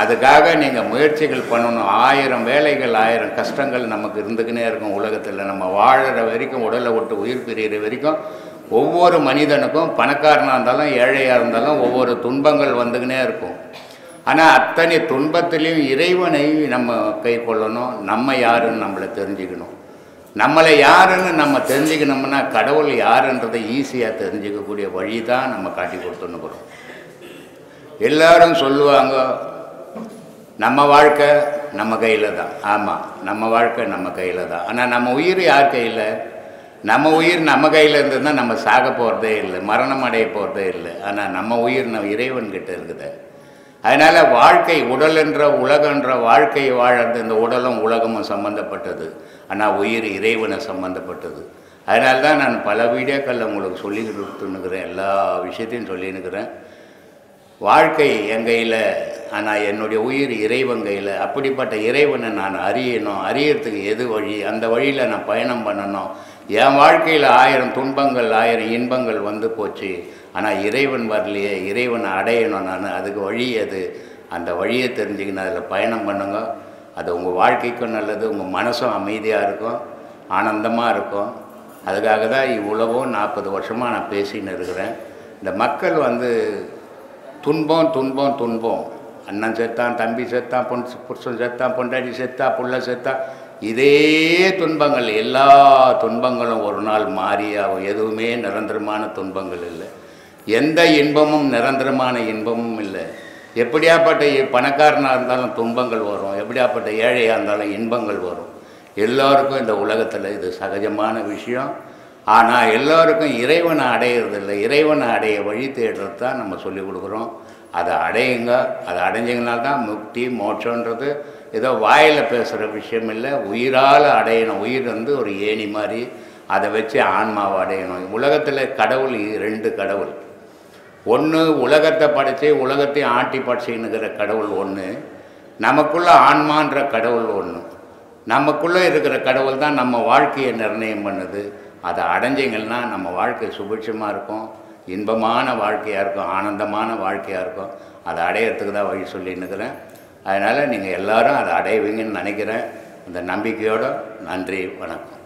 Speaker 1: அதுக்காக நீங்கள் முயற்சிகள் பண்ணணும். 1000 வேலைகள் 1000 கஷ்டங்கள் நமக்கு இருந்துக்கினே இருக்கும். உலகத்தில் நம்ம வாழற வரைக்கும், உடலை விட்டு உயிர் பிரிகிற வரைக்கும் ஒவ்வொரு மனிதனுக்கும், பணக்காரனாக இருந்தாலும் ஏழையாக இருந்தாலும் ஒவ்வொரு துன்பங்கள் வந்துக்கினே இருக்கும். ஆனால் அத்தனை துன்பத்திலையும் இறைவனை நம்ம கை கொள்ளணும். நம்ம யாருன்னு நம்மளை தெரிஞ்சுக்கணும். நம்மளை யாருன்னு நம்ம தெரிஞ்சுக்கணும்னா கடவுள் யாருன்றதை ஈஸியாக தெரிஞ்சுக்கக்கூடிய வழி தான் நம்ம காட்டி கொடுத்துன்னுக்குறோம். எல்லாரும் சொல்லுவாங்க நம்ம வாழ்க்கை நம்ம கையில் தான். ஆமாம், நம்ம வாழ்க்கை நம்ம கையில் தான். ஆனால் நம்ம உயிர் யார் கையில்? நம்ம உயிர் நம்ம கையில் இருந்ததுன்னா நம்ம சாக போகிறதே இல்லை, மரணம் அடைய போகிறதே இல்லை. ஆனால் நம்ம உயிர் நம்ம இறைவன்கிட்ட இருக்குது. அதனால் வாழ்க்கை, உடல் என்ற உலகன்ற வாழ்க்கையை வாழறது இந்த உடலும் உலகமும் சம்மந்தப்பட்டது. ஆனால் உயிர் இறைவனை சம்மந்தப்பட்டது. அதனால தான் நான் பல வீடியோக்களில் உங்களுக்கு சொல்லி கொடுத்துன்னுக்கிறேன், எல்லா விஷயத்தையும் சொல்லின்னுக்கிறேன். வாழ்க்கை என் கையில், ஆனால் என்னுடைய உயிர் இறைவன் கையில். அப்படிப்பட்ட இறைவனை நான் அறியணும். அறியறதுக்கு எது வழி? அந்த வழியில் நான் பயணம் பண்ணணும். என் வாழ்க்கையில் 1000 துன்பங்கள் 1000 இன்பங்கள் வந்து போச்சு, ஆனால் இறைவன் வரலையே. இறைவனை அடையணும் நான். அதுக்கு வழி அது. அந்த வழியை தெரிஞ்சுக்கணும், அதில் பயணம் பண்ணுங்க. அது உங்கள் வாழ்க்கைக்கும் நல்லது, உங்கள் மனசும் அமைதியாக இருக்கும், ஆனந்தமாக இருக்கும். அதுக்காக தான் இவ்வளவும் 40 வருஷமாக நான் பேசின்னு இருக்கிறேன். இந்த மக்கள் துன்பம் துன்பம் துன்பம், அண்ணன் செத்தான், தம்பி செத்தான், புருஷன் செத்தான், பொண்டாட்டி செத்தா, புள்ள செத்தா, இதே துன்பங்கள். எல்லா துன்பங்களும் ஒரு நாள் மாறியாகும். எதுவுமே நிரந்தரமான துன்பங்கள் இல்லை. எந்த இன்பமும் நிரந்தரமான இன்பமும் இல்லை. எப்படியாப்பட்ட பணக்காரனாக இருந்தாலும் துன்பங்கள் வரும், எப்படியாப்பட்ட ஏழையாக இருந்தாலும் இன்பங்கள் வரும். எல்லோருக்கும் இந்த உலகத்தில் இது சகஜமான விஷயம். ஆனால் எல்லோருக்கும் இறைவனை அடையிறதில்லை. இறைவனை அடைய வழி தேடுறது தான் நம்ம சொல்லிக் கொடுக்குறோம். அதை அடையுங்க. அதை அடைஞ்சிங்கனால்தான் முக்தி மோட்சன்றது ஏதோ வாயில் பேசுகிற விஷயம் இல்லை. உயிரால் அடையணும். உயிர் ஒரு ஏணி மாதிரி, அதை வச்சு ஆன்மாவை அடையணும். உலகத்தில் கடவுள் 2 கடவுள். ஒன்று உலகத்தை படைச்சி உலகத்தையும் ஆட்டி படைச்சின்னுக்கிற கடவுள் ஒன்று, நமக்குள்ளே ஆன்மான்ற கடவுள் ஒன்று. நமக்குள்ளே இருக்கிற கடவுள் தான் நம்ம வாழ்க்கையை நிர்ணயம் பண்ணுது. அதை அடைஞ்சிங்கன்னா நம்ம வாழ்க்கை சுபிட்சமாக இருக்கும், இன்பமான வாழ்க்கையாக இருக்கும், ஆனந்தமான வாழ்க்கையாக இருக்கும். அதை அடையிறதுக்கு தான் வழி சொல்லின்னுக்கிறேன். அதனால் நீங்கள் எல்லோரும் அதை அடைவீங்கன்னு நினைக்கிறேன். அந்த நம்பிக்கையோடு நன்றி, வணக்கம்.